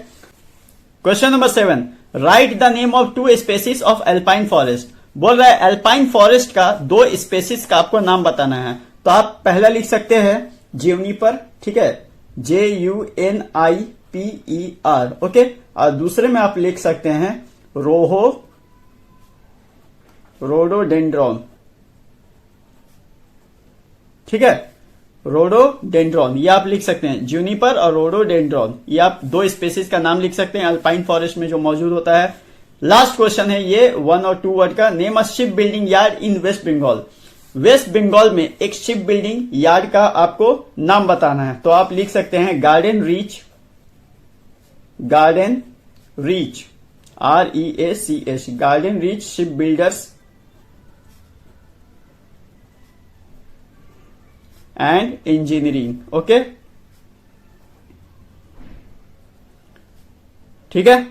question number 7, right the name of 2 species of alpine forest. बोल रहा है एल्पाइन फॉरेस्ट का 2 स्पेसीज का आपको नाम बताना है। तो आप पहला लिख सकते हैं ज्यूनिपर। ठीक है, JUNIPER। ओके, और दूसरे में आप लिख सकते हैं रोडोडेंड्रॉन। ठीक है, रोडोडेंड्रॉन ये आप लिख सकते हैं, ज्यूनिपर और रोडोडेंड्रॉन। ये आप 2 स्पेसीज का नाम लिख सकते हैं अल्पाइन फॉरेस्ट में जो मौजूद होता है। लास्ट क्वेश्चन है ये 1 और 2 वर्ड का। Name a ship building yard in West Bengal. West Bengal में एक शिप बिल्डिंग यार्ड का आपको नाम बताना है। तो आप लिख सकते हैं garden reach, REACH, garden reach ship builders and engineering. Okay, ठीक है।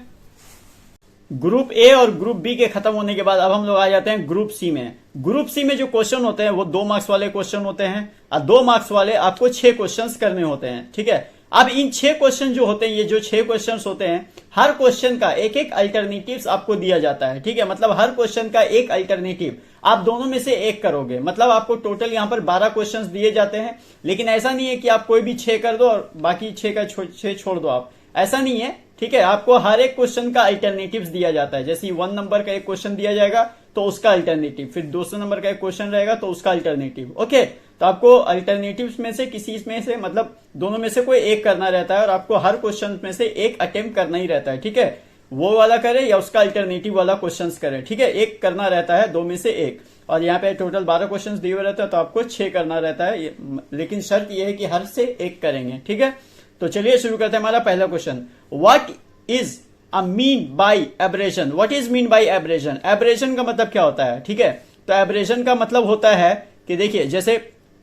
ग्रुप ए और ग्रुप बी के खत्म होने के बाद अब हम लोग आ जाते हैं ग्रुप सी में। ग्रुप सी में जो क्वेश्चन होते हैं वो 2 मार्क्स वाले क्वेश्चन होते हैं और 2 मार्क्स वाले आपको 6 क्वेश्चंस करने होते हैं। ठीक है, अब इन 6 क्वेश्चन जो होते हैं, ये जो 6 क्वेश्चंस होते हैं, हर क्वेश्चन का एक एक अल्टरनेटिव्स आपको दिया जाता है। ठीक है, मतलब हर क्वेश्चन का एक अल्टरनेटिव आप दोनों में से एक करोगे। मतलब आपको टोटल यहां पर 12 क्वेश्चंस दिए जाते हैं, लेकिन ऐसा नहीं है कि आप कोई भी 6 कर दो और बाकी 6 का 6 छोड़ दो आप, ऐसा नहीं है। ठीक है, आपको हर एक क्वेश्चन का अल्टरनेटिव्स दिया जाता है। जैसे 1 नंबर का एक क्वेश्चन दिया जाएगा तो उसका अल्टरनेटिव, फिर 200 नंबर का एक क्वेश्चन रहेगा तो उसका अल्टरनेटिव। ओके, तो आपको अल्टरनेटिव्स में से किसी में से, मतलब दोनों में से कोई एक करना रहता है और आपको हर क्वेश्चन में से एक अटेम्प्ट करना ही रहता है। ठीक है, वो वाला करे या उसका अल्टरनेटिव वाला क्वेश्चन करे। ठीक है, एक करना रहता है, 2 में से एक। और यहाँ पे टोटल 12 क्वेश्चन दिए हुए रहते हैं तो आपको 6 करना रहता है, लेकिन शर्त यह है कि हर से एक करेंगे। ठीक है, तो चलिए शुरू करते हैं हमारा पहला question. What is a mean by abrasion. What is mean by abrasion. Abrasion का मतलब क्या होता है? ठीक है, तो एब्रेशन का मतलब होता है कि देखिए, जैसे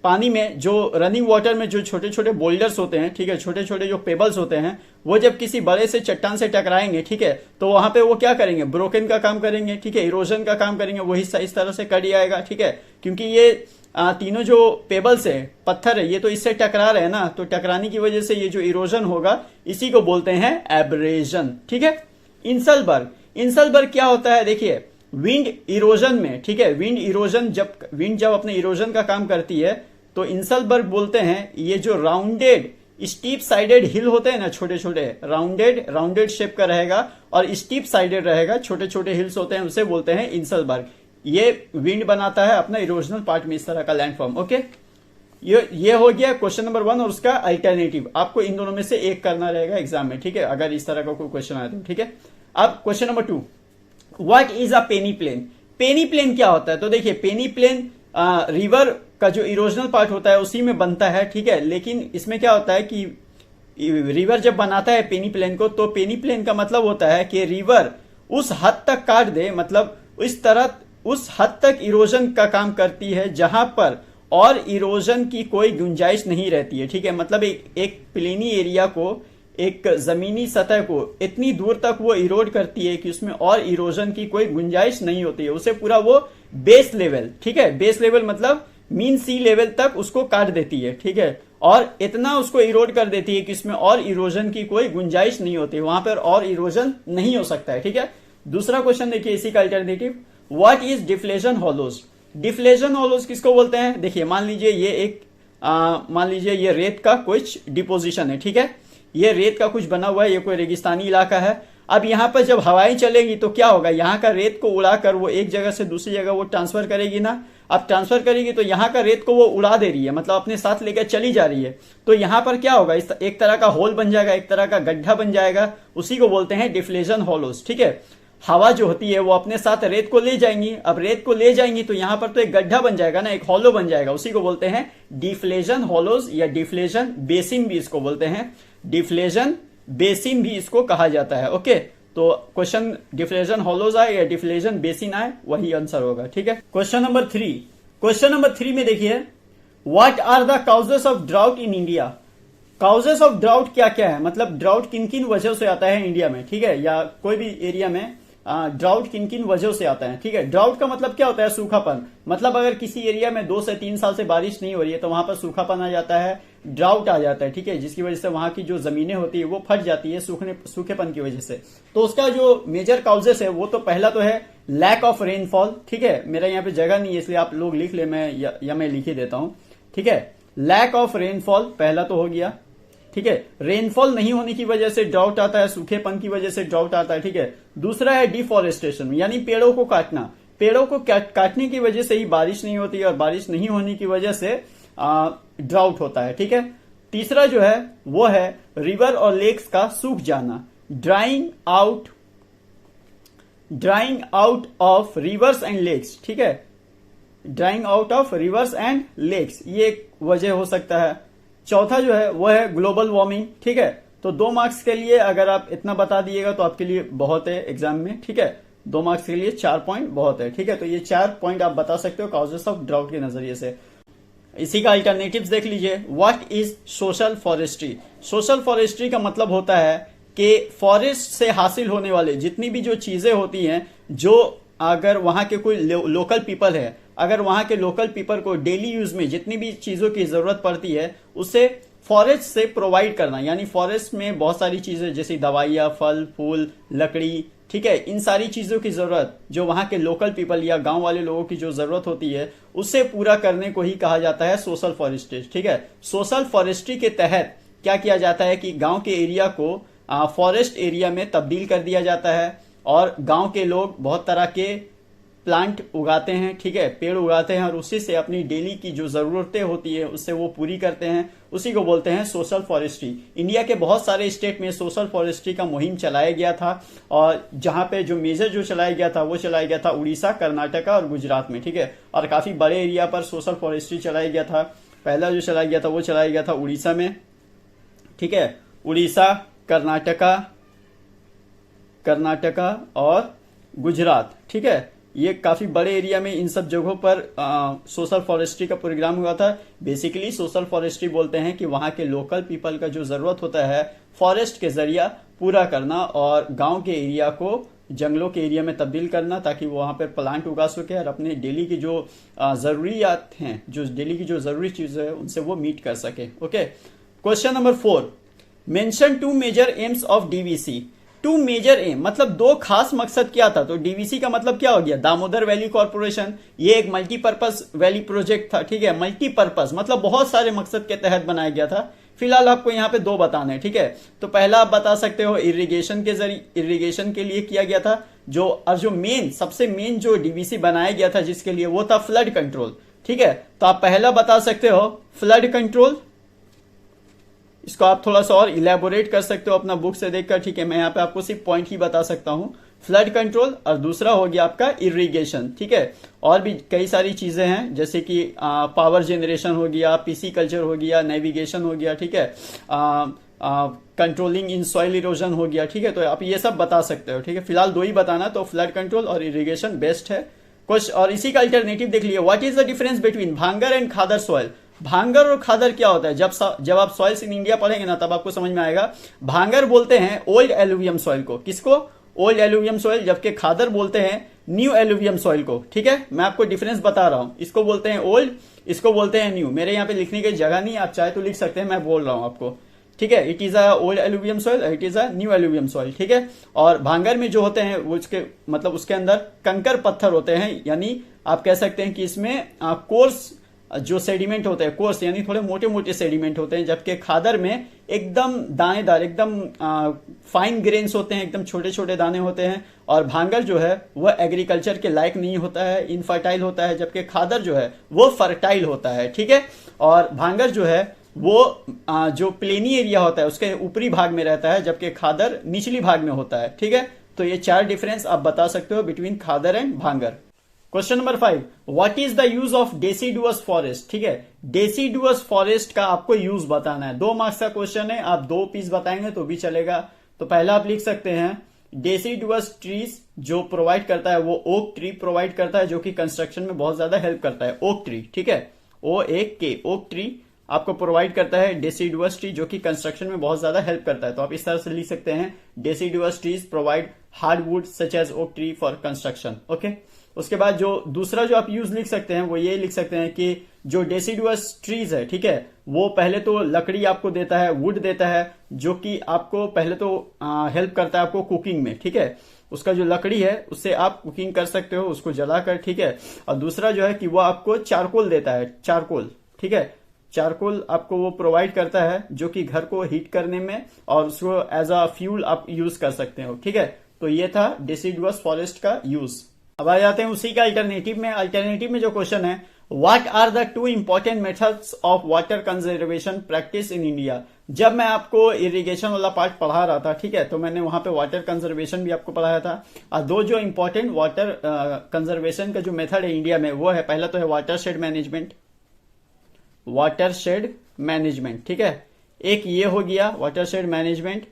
पानी में जो रनिंग वाटर में जो छोटे छोटे बोल्डर्स होते हैं, ठीक है, छोटे छोटे जो पेबल्स होते हैं, वो जब किसी बड़े से चट्टान से टकराएंगे, ठीक है, तो वहां पे वो क्या करेंगे? ब्रोकन का काम करेंगे। ठीक है, इरोजन का काम करेंगे, वो हिस्सा इस तरह से कट जाएगा। ठीक है, क्योंकि ये तीनों जो पेबल्स है, पत्थर है, ये तो इससे टकरा रहे हैं ना, तो टकराने की वजह से ये जो इरोजन होगा इसी को बोलते हैं एब्रेजन। ठीक है, इंसलबर्ग क्या होता है? देखिए, विंड इरोजन में, ठीक है, विंड जब अपने इरोजन का काम करती है तो इंसलबर्ग बोलते हैं ये जो राउंडेड स्टीप साइडेड हिल होते हैं ना, छोटे छोटे राउंडेड शेप का रहेगा और स्टीप साइडेड रहेगा, छोटे छोटे हिल्स होते हैं, उसे बोलते हैं इंसलबर्ग। ये विंड बनाता है अपना इरोजनल पार्ट में इस तरह का लैंडफॉर्म। ओके, ये हो गया क्वेश्चन नंबर 1 और उसका अल्टरनेटिव। आपको इन दोनों में से एक करना रहेगा एग्जाम में। ठीक है, अगर इस तरह का कोई क्वेश्चन आया तो। ठीक है, अब question number 2, what is a peneplain. Peneplain क्या होता है? तो देखिए, पेनी प्लेन रिवर का जो इरोजनल पार्ट होता है उसी में बनता है। ठीक है, लेकिन इसमें क्या होता है कि रिवर जब बनाता है पेनी प्लेन को, तो पेनी प्लेन का मतलब होता है कि रिवर उस हद तक काट दे, मतलब उस हद तक इरोजन का काम करती है जहां पर और इरोजन की कोई गुंजाइश नहीं रहती है। ठीक है, मतलब एक प्लेनी एरिया को, एक जमीनी सतह को इतनी दूर तक वो इरोड करती है कि उसमें और इरोजन की कोई गुंजाइश नहीं होती है, उसे पूरा वो बेस लेवल, ठीक है, बेस लेवल मतलब मीन सी लेवल तक उसको काट देती है। ठीक है, और इतना उसको इरोड कर देती है कि इसमें और इरोजन की कोई गुंजाइश नहीं होती, वहां पर और इरोजन नहीं हो सकता है। ठीक है, दूसरा क्वेश्चन देखिए इसी का alternative, what is deflation hollows. Deflation hollows किसको बोलते हैं? देखिए मान लीजिए ये रेत का कुछ डिपोजिशन है, ठीक है, ये रेत का कुछ बना हुआ है, ये कोई रेगिस्तानी इलाका है। अब यहाँ पर जब हवाएं चलेंगी तो क्या होगा, यहाँ का रेत को उड़ाकर वो एक जगह से दूसरी जगह वो ट्रांसफर करेगी ना। अब ट्रांसफर करेगी तो यहाँ का रेत को वो उड़ा दे रही है, मतलब अपने साथ लेकर चली जा रही है। तो यहाँ पर क्या होगा, इस एक तरह का होल बन जाएगा, एक तरह का गड्ढा बन जाएगा, उसी को बोलते हैं डिफ्लेशन हॉलोज, ठीक है। हवा जो होती है वो अपने साथ रेत को ले जाएंगी, अब रेत को ले जाएंगी तो यहाँ पर तो एक गड्ढा बन जाएगा ना, एक हॉलो बन जाएगा, उसी को बोलते हैं डिफ्लेशन हॉलोज या डिफ्लेशन बेसिन भी इसको बोलते हैं, डिफ्लेशन बेसिन भी इसको कहा जाता है। ओके, तो क्वेश्चन डिफ्लेशन हॉलोज आए या डिफ्लेशन बेसिन आए वही आंसर होगा, ठीक है। क्वेश्चन नंबर 3, क्वेश्चन नंबर 3 में देखिए, what are the causes of drought in India. Causes of drought क्या क्या है, मतलब ड्राउट किन किन वजह से आता है इंडिया में, ठीक है, या कोई भी एरिया में ड्राउट किन किन वजहों से आता है, ठीक है। ड्राउट का मतलब क्या होता है, सूखापन, मतलब अगर किसी एरिया में 2 से 3 साल से बारिश नहीं हो रही है तो वहां पर सूखापन आ जाता है, ड्राउट आ जाता है, ठीक है, जिसकी वजह से वहां की जो जमीनें होती है वो फट जाती है सूखेपन की वजह से। तो उसका जो मेजर काउजेस है वो तो पहला तो है लैक ऑफ रेनफॉल, ठीक है, मेरा यहाँ पे जगह नहीं है इसलिए आप लोग लिख ले, मैं या मैं लिख ही देता हूं, ठीक है। लैक ऑफ रेनफॉल पहला तो हो गया, ठीक है, रेनफॉल नहीं होने की वजह से ड्राउट आता है, सूखेपन की वजह से ड्राउट आता है, ठीक है। दूसरा है डिफॉरेस्टेशन, यानी पेड़ों को काटना, पेड़ों को काटने की वजह से ही बारिश नहीं होती है और बारिश नहीं होने की वजह से ड्राउट होता है, ठीक है। तीसरा जो है वो है रिवर और लेक्स का सूख जाना, drying out of rivers and lakes, ठीक है, drying out of rivers and lakes, ये एक वजह हो सकता है। चौथा जो है वो है ग्लोबल वार्मिंग, ठीक है। तो 2 मार्क्स के लिए अगर आप इतना बता दिएगा तो आपके लिए बहुत है एग्जाम में, ठीक है, 2 मार्क्स के लिए 4 पॉइंट बहुत है, ठीक है। तो ये 4 पॉइंट आप बता सकते हो काउजेस ऑफ ड्राउट के नजरिए से। इसी का अल्टरनेटिव्स देख लीजिए, what is social forestry. Social forestry का मतलब होता है कि फॉरेस्ट से हासिल होने वाले जितनी भी जो चीजें होती हैं, जो अगर वहां के कोई लोकल पीपल है, अगर वहां के लोकल पीपल को डेली यूज में जितनी भी चीजों की जरूरत पड़ती है उसे फॉरेस्ट से प्रोवाइड करना, यानी फॉरेस्ट में बहुत सारी चीजें जैसे दवाइयां, फल फूल, लकड़ी, ठीक है, इन सारी चीजों की जरूरत जो वहां के लोकल पीपल या गांव वाले लोगों की जो जरूरत होती है उसे पूरा करने को ही कहा जाता है सोशल फॉरेस्ट्री, ठीक है। सोशल फॉरेस्ट्री के तहत क्या किया जाता है कि गांव के एरिया को फॉरेस्ट एरिया में तब्दील कर दिया जाता है और गांव के लोग बहुत तरह के प्लांट उगाते हैं, ठीक है, पेड़ उगाते हैं और उसी से अपनी डेली की जो जरूरतें होती है उससे वो पूरी करते हैं, उसी को बोलते हैं सोशल फॉरेस्ट्री। इंडिया के बहुत सारे स्टेट में सोशल फॉरेस्ट्री का मुहिम चलाया गया था और जहां पे जो मेजर जो चलाया गया था वो चलाया गया था उड़ीसा, कर्नाटका और गुजरात में, ठीक है, और काफी बड़े एरिया पर सोशल फॉरेस्ट्री चलाया गया था। पहला जो चलाया गया था वो चलाया गया था उड़ीसा में, ठीक है, उड़ीसा, कर्नाटका और गुजरात, ठीक है, ये काफी बड़े एरिया में इन सब जगहों पर सोशल फॉरेस्ट्री का प्रोग्राम हुआ था। बेसिकली सोशल फॉरेस्ट्री बोलते हैं कि वहां के लोकल पीपल का जो जरूरत होता है फॉरेस्ट के जरिया पूरा करना और गांव के एरिया को जंगलों के एरिया में तब्दील करना ताकि वो वहां पर प्लांट उगा सके और अपने डेली की जो जरूरियात हैं, जो डेली की जो जरूरी चीजें है उनसे वो मीट कर सके। Okay, question number 4, mention 2 major aims of DVC. 2 major aim मतलब 2 खास मकसद क्या था, तो डीवीसी का मतलब क्या हो गया, दामोदर वैली कॉर्पोरेशन, ये एक मल्टीपर्पज वैली प्रोजेक्ट था, ठीक है, मल्टीपर्पज मतलब बहुत सारे मकसद के तहत बनाया गया था। फिलहाल आपको यहाँ पे 2 बताने, ठीक है। तो पहला आप बता सकते हो इरिगेशन के जरिए, इरिगेशन के लिए किया गया था जो मेन सबसे मेन जो डीवीसी बनाया गया था जिसके लिए वो था फ्लड कंट्रोल, ठीक है। तो आप पहला बता सकते हो फ्लड कंट्रोल, इसको आप थोड़ा सा और इलेबोरेट कर सकते हो अपना बुक से देखकर, ठीक है, मैं यहाँ पे आपको सिर्फ पॉइंट ही बता सकता हूं, फ्लड कंट्रोल। और दूसरा हो गया आपका इरिगेशन, ठीक है। और भी कई सारी चीजें हैं जैसे कि पावर जनरेशन हो गया, पीसी कल्चर हो गया, नेविगेशन हो गया, ठीक है, कंट्रोलिंग इन सॉइल इरोजन हो गया, ठीक है। तो आप ये सब बता सकते हो, ठीक है। फिलहाल 2 ही बताना, तो फ्लड कंट्रोल और इरिगेशन बेस्ट है कुछ। और इसी का अल्टरनेटिव देख लिया, what is the difference between भांगर एंड खादर सॉइल। भांगर और खादर क्या होता है, जब आप सॉइल्स इन इंडिया पढ़ेंगे ना तब आपको समझ में आएगा। भांगर बोलते हैं ओल्ड एलुवियम सॉइल को, किसको, ओल्ड एलुवियम सॉइल, जबकि खादर बोलते हैं न्यू एलुवियम सॉइल को, ठीक है। मैं आपको डिफरेंस बता रहा हूं, इसको बोलते हैं ओल्ड, इसको बोलते हैं न्यू। मेरे यहाँ पे लिखने की जगह नहीं, आप चाहे तो लिख सकते हैं, मैं बोल रहा हूं आपको, ठीक है, it is a old alluvium soil, it is a new alluvium soil, ठीक है। और भांगर में जो होते हैं वो उसके मतलब उसके अंदर कंकर पत्थर होते हैं, यानी आप कह सकते हैं कि इसमें कोर्स जो सेडिमेंट होते हैं, कोर्स यानी थोड़े मोटे मोटे सेडिमेंट होते हैं, जबकि खादर में एकदम दानेदार, एकदम फाइन ग्रेन्स होते हैं, एकदम छोटे छोटे दाने होते हैं। और भांगर जो है वह एग्रीकल्चर के लायक नहीं होता है, इनफर्टाइल होता है, जबकि खादर जो है वो फर्टाइल होता है, ठीक है। और भांगर जो है वो जो प्लेनी एरिया होता है उसके ऊपरी भाग में रहता है, जबकि खादर निचली भाग में होता है, ठीक है। तो ये 4 डिफरेंस आप बता सकते हो बिटवीन खादर एंड भांगर। Question number 5, what is the use of deciduous forest, ठीक है। डेसिडुअस फॉरेस्ट का आपको यूज बताना है, 2 मार्क्स का क्वेश्चन है, आप 2 पीस बताएंगे तो भी चलेगा। तो पहला आप लिख सकते हैं डेसिडुअस ट्रीज जो प्रोवाइड करता है वो ओक ट्री प्रोवाइड करता है, जो कि कंस्ट्रक्शन में बहुत ज्यादा हेल्प करता है। ओक ट्री, ठीक है, OAK, ओक ट्री आपको प्रोवाइड करता है डेसिडुअस ट्री, जो कि कंस्ट्रक्शन में बहुत ज्यादा हेल्प करता है। तो आप इस तरह से लिख सकते हैं deciduous trees provide hardwood such as oak tree for construction, okay. उसके बाद जो दूसरा जो आप यूज लिख सकते हैं वो ये लिख सकते हैं कि जो डेसिडुअस ट्रीज है, ठीक है, वो पहले तो लकड़ी आपको देता है, वुड देता है, जो कि आपको पहले तो हेल्प करता है आपको कुकिंग में, ठीक है। उसका जो लकड़ी है उससे आप कुकिंग कर सकते हो उसको जलाकर, ठीक है। और दूसरा जो है कि वो आपको चारकोल देता है, चारकोल, ठीक है, चारकोल आपको वो प्रोवाइड करता है, जो कि घर को हीट करने में और उसको एज अ फ्यूल आप यूज कर सकते हो, ठीक है। तो ये था डेसिडुअस फॉरेस्ट का यूज। अब आ जाते हैं उसी का अल्टरनेटिव में। अल्टरनेटिव में जो क्वेश्चन है, what are the 2 important methods of water conservation practice in India. जब मैं आपको इरिगेशन वाला पार्ट पढ़ा रहा था, ठीक है, तो मैंने वहां पे वाटर कंजर्वेशन भी आपको पढ़ाया था। और 2 जो इंपॉर्टेंट वाटर कंजर्वेशन का जो मेथड है इंडिया में वो है, पहला तो है वाटरशेड मैनेजमेंट, वाटरशेड मैनेजमेंट, ठीक है, एक ये हो गया वाटरशेड मैनेजमेंट।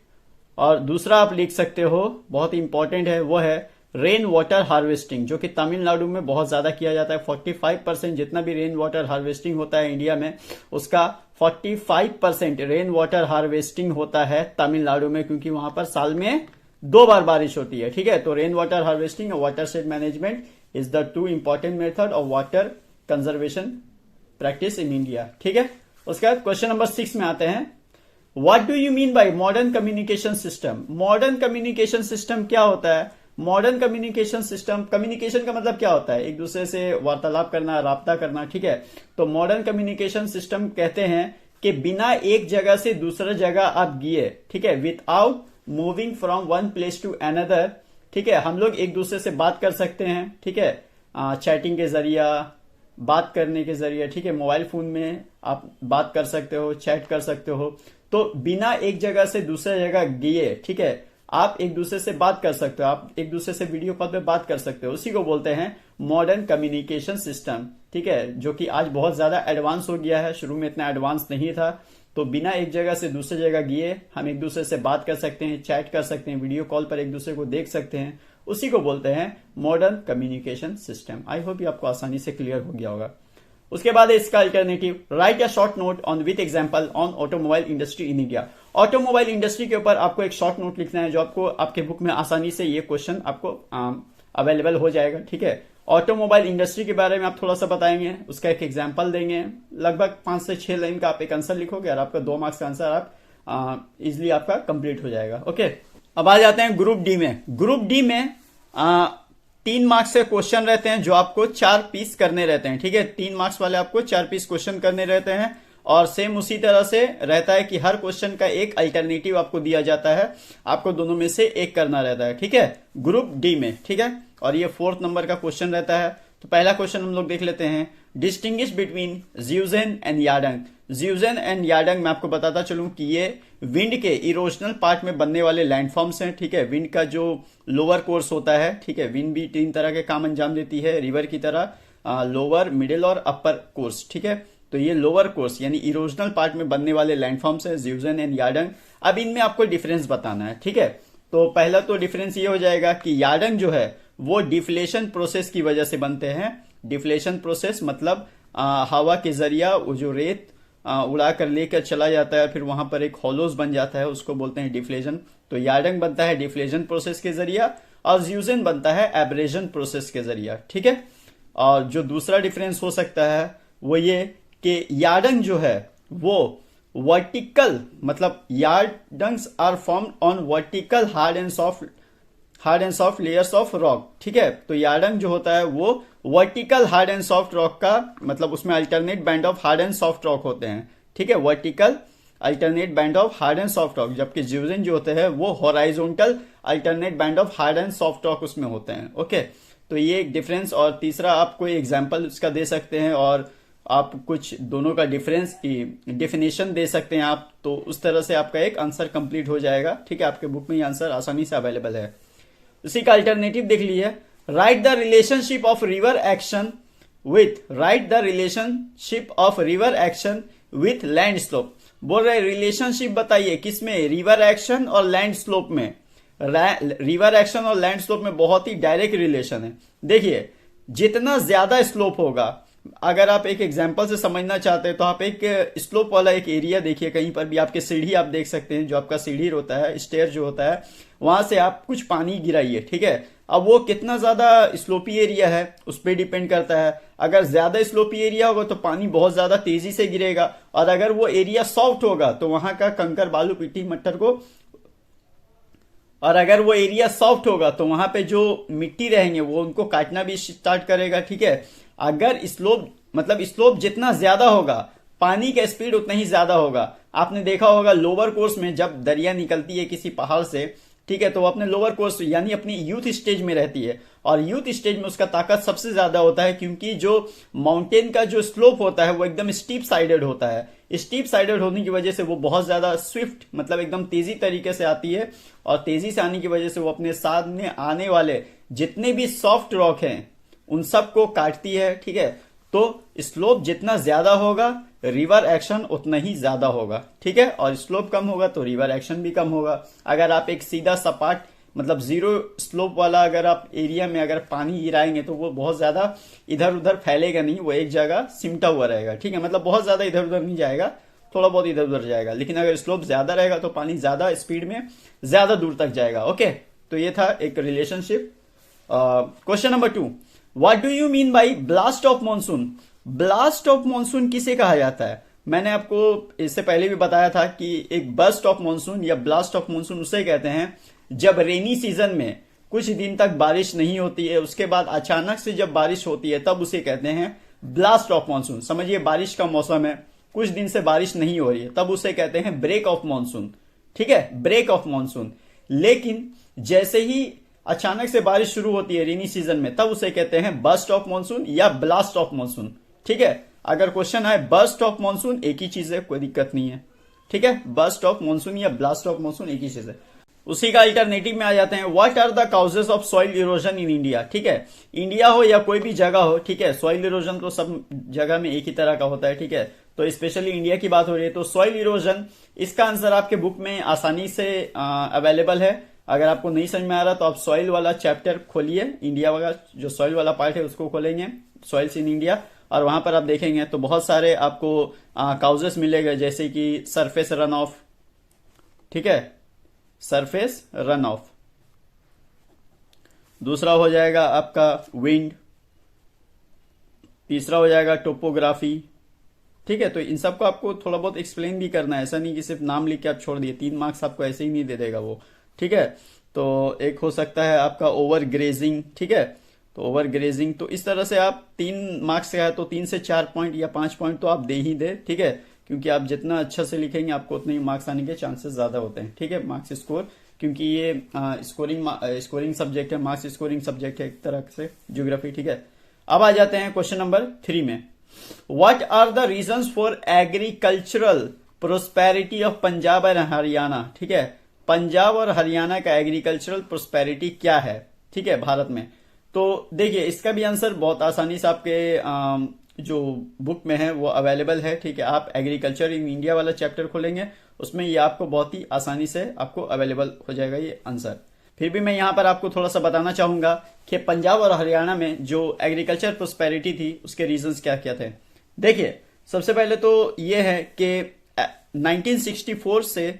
और दूसरा आप लिख सकते हो, बहुत इंपॉर्टेंट है, वो है रेन वाटर हार्वेस्टिंग, जो कि तमिलनाडु में बहुत ज्यादा किया जाता है। 45% जितना भी रेन वाटर हार्वेस्टिंग होता है इंडिया में, उसका 45% रेन वाटर हार्वेस्टिंग होता है तमिलनाडु में, क्योंकि वहां पर साल में 2 बार बारिश होती है, ठीक है। तो रेन वाटर हार्वेस्टिंग और watershed management is the 2 important method of water conservation practice in India, ठीक है। उसके बाद क्वेश्चन नंबर 6 में आते हैं, what do you mean by modern communication system. Modern communication system क्या होता है। मॉडर्न कम्युनिकेशन सिस्टम, कम्युनिकेशन का मतलब क्या होता है, एक दूसरे से वार्तालाप करना, राब्ता करना, ठीक है। तो मॉडर्न कम्युनिकेशन सिस्टम कहते हैं कि बिना एक जगह से दूसरा जगह आप गए, ठीक है, without moving from one place to another, ठीक है, हम लोग एक दूसरे से बात कर सकते हैं, ठीक है, चैटिंग के जरिया, बात करने के जरिए, ठीक है, मोबाइल फोन में आप बात कर सकते हो, चैट कर सकते हो। तो बिना एक जगह से दूसरे जगह गए, ठीक है, आप एक दूसरे से बात कर सकते हो, आप एक दूसरे से वीडियो कॉल पे बात कर सकते हो, उसी को बोलते हैं मॉडर्न कम्युनिकेशन सिस्टम, ठीक है, जो कि आज बहुत ज्यादा एडवांस हो गया है, शुरू में इतना एडवांस नहीं था। तो बिना एक जगह से दूसरी जगह गए हम एक दूसरे से बात कर सकते हैं, चैट कर सकते हैं, वीडियो कॉल पर एक दूसरे को देख सकते हैं, उसी को बोलते हैं modern communication system. I hope ये आपको आसानी से क्लियर हो गया होगा। उसके बाद है इसका alternative, right a short note on with example on automobile industry in India. Automobile industry के ऊपर आपको एक शॉर्ट नोट लिखना है, जो आपको आपके बुक में आसानी से ये क्वेश्चन आपको अवेलेबल हो जाएगा, ठीक है। ऑटोमोबाइल इंडस्ट्री के बारे में आप थोड़ा सा बताएंगे, उसका एक एग्जाम्पल देंगे, लगभग 5 से 6 लाइन का आप एक आंसर लिखोगे और आपका 2 मार्क्स का आंसर आप इजिली आपका कंप्लीट हो जाएगा, ओके। अब आ जाते हैं ग्रुप डी में। ग्रुप डी में 3 मार्क्स के क्वेश्चन रहते हैं, जो आपको 4 पीस करने रहते हैं, ठीक है। 3 मार्क्स वाले आपको 4 पीस क्वेश्चन करने रहते हैं, और सेम उसी तरह से रहता है कि हर क्वेश्चन का एक अल्टरनेटिव आपको दिया जाता है, आपको दोनों में से एक करना रहता है, ठीक है, ग्रुप डी में, ठीक है। और ये 4th नंबर का क्वेश्चन रहता है। तो पहला क्वेश्चन हम लोग देख लेते हैं, डिस्टिंग्विश बिटवीन ज़्यूज़ेन एंड याडंग। ज़्यूज़ेन एंड याडंग मैं आपको बताता चलूं कि ये विंड के इरोजनल पार्ट में बनने वाले लैंडफॉर्म्स हैं, ठीक है। विंड का जो लोअर कोर्स होता है, ठीक है, विंड भी 3 तरह के काम अंजाम देती है रिवर की तरह, लोअर, मिडिल और अपर कोर्स, ठीक है। तो ये लोअर कोर्स यानी इरोजनल पार्ट में बनने वाले लैंडफॉर्म्स है ज़्यूज़ेन एंड याडंग। अब इनमें आपको डिफरेंस बताना है, ठीक है। तो पहला तो डिफरेंस ये हो जाएगा कि याडंग जो है वो डिफ्लेशन प्रोसेस की वजह से बनते हैं। डिफ्लेशन प्रोसेस मतलब हवा के जरिया वो जो रेत उड़ा कर लेकर चला जाता है, फिर वहां पर एक हॉलोज बन जाता है, उसको बोलते हैं डिफ्लेशन। तो याडंग बनता है डिफ्लेशन प्रोसेस के जरिया, और ज़्यूज़ेन बनता है एब्रेजन प्रोसेस के जरिया, ठीक है। और जो दूसरा डिफरेंस हो सकता है वो ये कि याडंग जो है वो वर्टिकल, मतलब yardangs are formed on vertical hard and soft layers of rock. ठीक है, तो यार्डंग जो होता है वो vertical hard and soft rock का, मतलब उसमें alternate band of hard and soft rock होते हैं। ठीक है, vertical alternate band of hard and soft rock, जबकि जियोजेन जो होते हैं वो horizontal alternate band of hard and soft rock उसमें होते हैं। ओके, तो ये एक डिफरेंस। और तीसरा आप कोई एग्जाम्पल उसका दे सकते हैं और आप कुछ दोनों का डिफरेंस की डेफिनेशन दे सकते हैं आप, तो उस तरह से आपका एक आंसर कंप्लीट हो जाएगा। ठीक है, आपके बुक में ये आंसर आसानी से अवेलेबल है। इसी का अल्टरनेटिव देख लीजिए, right the relationship of river action with land slope. बोल रहे रिलेशनशिप बताइए किसमें, रिवर एक्शन और लैंड स्लोप में। रिवर एक्शन और लैंड स्लोप में बहुत ही डायरेक्ट रिलेशन है। देखिए, जितना ज्यादा स्लोप होगा, अगर आप एक एग्जांपल से समझना चाहते हैं तो आप एक स्लोप वाला एक एरिया देखिए, कहीं पर भी आपके सीढ़ी आप देख सकते हैं, जो आपका सीढ़ी होता है, स्टेयर जो होता है, वहां से आप कुछ पानी गिराइए। ठीक है, अब वो कितना ज्यादा स्लोपी एरिया है उस पर डिपेंड करता है। अगर ज्यादा स्लोपी एरिया होगा तो पानी बहुत ज्यादा तेजी से गिरेगा, और अगर वो एरिया सॉफ्ट होगा तो वहां का कंकर बालू मिट्टी मट्टर को, और अगर वो एरिया सॉफ्ट होगा तो वहां पे जो मिट्टी रहेंगे वो उनको काटना भी स्टार्ट करेगा। ठीक है, अगर स्लोप जितना ज्यादा होगा, पानी का स्पीड उतना ही ज्यादा होगा। आपने देखा होगा लोअर कोर्स में जब दरिया निकलती है किसी पहाड़ से, ठीक है, तो वो अपने लोअर कोर्स यानी अपनी यूथ स्टेज में रहती है, और यूथ स्टेज में उसका ताकत सबसे ज्यादा होता है, क्योंकि जो माउंटेन का जो स्लोप होता है वो एकदम स्टीप साइडेड होता है। स्टीप साइडेड होने की वजह से वो बहुत ज्यादा स्विफ्ट, मतलब एकदम तेजी तरीके से आती है, और तेजी से आने की वजह से वो अपने सामने आने वाले जितने भी सॉफ्ट रॉक हैं उन सबको काटती है। ठीक है, तो स्लोप जितना ज्यादा होगा रिवर एक्शन उतना ही ज्यादा होगा। ठीक है, और स्लोप कम होगा तो रिवर एक्शन भी कम होगा। अगर आप एक सीधा सपाट, मतलब जीरो स्लोप वाला अगर आप एरिया में अगर पानी गिराएंगे तो वो बहुत ज्यादा इधर उधर फैलेगा नहीं, वो एक जगह सिमटा हुआ रहेगा। ठीक है, मतलब बहुत ज्यादा इधर उधर नहीं जाएगा, थोड़ा बहुत इधर उधर जाएगा। लेकिन अगर स्लोप ज्यादा रहेगा तो पानी ज्यादा स्पीड में ज्यादा दूर तक जाएगा। ओके, तो ये था एक relationship. Question number 2, what do you mean by blast of monsoon. Blast of monsoon किसे कहा जाता है? मैंने आपको इससे पहले भी बताया था कि एक बर्स्ट ऑफ मॉनसून या ब्लास्ट ऑफ मॉनसून उसे कहते हैं जब रेनी सीजन में कुछ दिन तक बारिश नहीं होती है, उसके बाद अचानक से जब बारिश होती है तब उसे कहते हैं ब्लास्ट ऑफ मॉनसून। समझिए बारिश का मौसम है, कुछ दिन से बारिश नहीं हो रही है, तब उसे कहते हैं ब्रेक ऑफ मॉनसून। ठीक है, ब्रेक ऑफ मॉनसून। लेकिन जैसे ही अचानक से बारिश शुरू होती है रेनी सीजन में, तब उसे कहते हैं बर्स्ट ऑफ मॉनसून या ब्लास्ट ऑफ मॉनसून। ठीक है, अगर क्वेश्चन आए बर्स्ट ऑफ मॉनसून एक ही चीज है, कोई दिक्कत नहीं है। ठीक है, बर्स्ट ऑफ मॉनसून या ब्लास्ट ऑफ मॉनसून एक ही चीज है। उसी का अल्टरनेटिव में आ जाते हैं, what are the causes of soil erosion in India. ठीक है, इंडिया हो या कोई भी जगह हो, ठीक है, सॉइल इरोजन तो सब जगह में एक ही तरह का होता है। ठीक है, तो स्पेशली इंडिया की बात हो रही है तो सॉइल इरोजन, इसका आंसर आपके बुक में आसानी से अवेलेबल है। अगर आपको नहीं समझ में आ रहा तो आप सॉइल वाला चैप्टर खोलिए, इंडिया वाला जो सॉइल वाला पार्ट है उसको खोलेंगे, सॉइल्स इन इंडिया, और वहां पर आप देखेंगे तो बहुत सारे आपको काउजेस मिलेगा, जैसे कि सरफेस रन ऑफ। ठीक है, सरफेस रन ऑफ। दूसरा हो जाएगा आपका विंड, तीसरा हो जाएगा टोपोग्राफी। ठीक है, तो इन सबको आपको थोड़ा बहुत एक्सप्लेन भी करना है, ऐसा नहीं कि सिर्फ नाम लिख के आप छोड़ दिए, 3 मार्क्स आपको ऐसे ही नहीं दे देगा वो। ठीक है, तो एक हो सकता है आपका ओवर ग्रेजिंग। ठीक है, तो ओवर ग्रेजिंग, तो इस तरह से आप 3 मार्क्स का है तो 3 से 4 पॉइंट या 5 पॉइंट तो आप दे ही दे। ठीक है, क्योंकि आप जितना अच्छा से लिखेंगे आपको उतने ही मार्क्स आने के चांसेस ज्यादा होते हैं। ठीक है, मार्क्स स्कोर, क्योंकि ये स्कोरिंग सब्जेक्ट है, मार्क्स स्कोरिंग सब्जेक्ट है एक तरह से ज्योग्राफी। ठीक है, अब आ जाते हैं क्वेश्चन नंबर 3 में, what are the reasons for agricultural prosperity of Punjab and Haryana. ठीक है, पंजाब और हरियाणा का एग्रीकल्चरल प्रोस्पेरिटी क्या है, ठीक है, भारत में। तो देखिए इसका भी आंसर बहुत आसानी से आपके जो बुक में है वो अवेलेबल है। ठीक है, आप एग्रीकल्चर इन इंडिया वाला चैप्टर खोलेंगे, उसमें ये आपको बहुत ही आसानी से आपको अवेलेबल हो जाएगा ये आंसर। फिर भी मैं यहाँ पर आपको थोड़ा सा बताना चाहूंगा कि पंजाब और हरियाणा में जो एग्रीकल्चर प्रोस्पेरिटी थी उसके रीजंस क्या क्या थे। देखिए सबसे पहले तो ये है कि 1964 से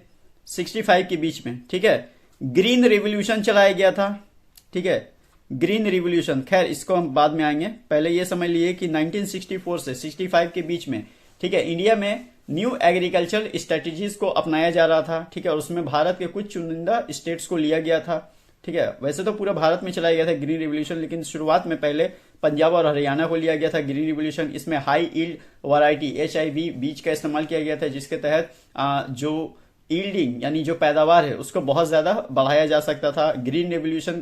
65 के बीच में, ठीक है, ग्रीन रिवॉल्यूशन चलाया गया था। ठीक है, ग्रीन रिवॉल्यूशन, खैर इसको हम बाद में आएंगे, पहले ये समझ लिए कि 1964 से 65 के बीच में, ठीक है, इंडिया में न्यू एग्रीकल्चर स्ट्रेटेजीज को अपनाया जा रहा था, ठीक है, और उसमें भारत के कुछ चुनिंदा स्टेट्स को लिया गया था, ठीक है। वैसे तो पूरा भारत में चलाया गया था ग्रीन रिवोल्यूशन, लेकिन शुरुआत में पहले पंजाब और हरियाणा को लिया गया था ग्रीन रिवोल्यूशन। इसमें हाई ईल्ड वैरायटी HIV बीज का इस्तेमाल किया गया था, जिसके तहत जो ईल्डिंग यानी जो पैदावार है उसको बहुत ज्यादा बढ़ाया जा सकता था। ग्रीन रिवोल्यूशन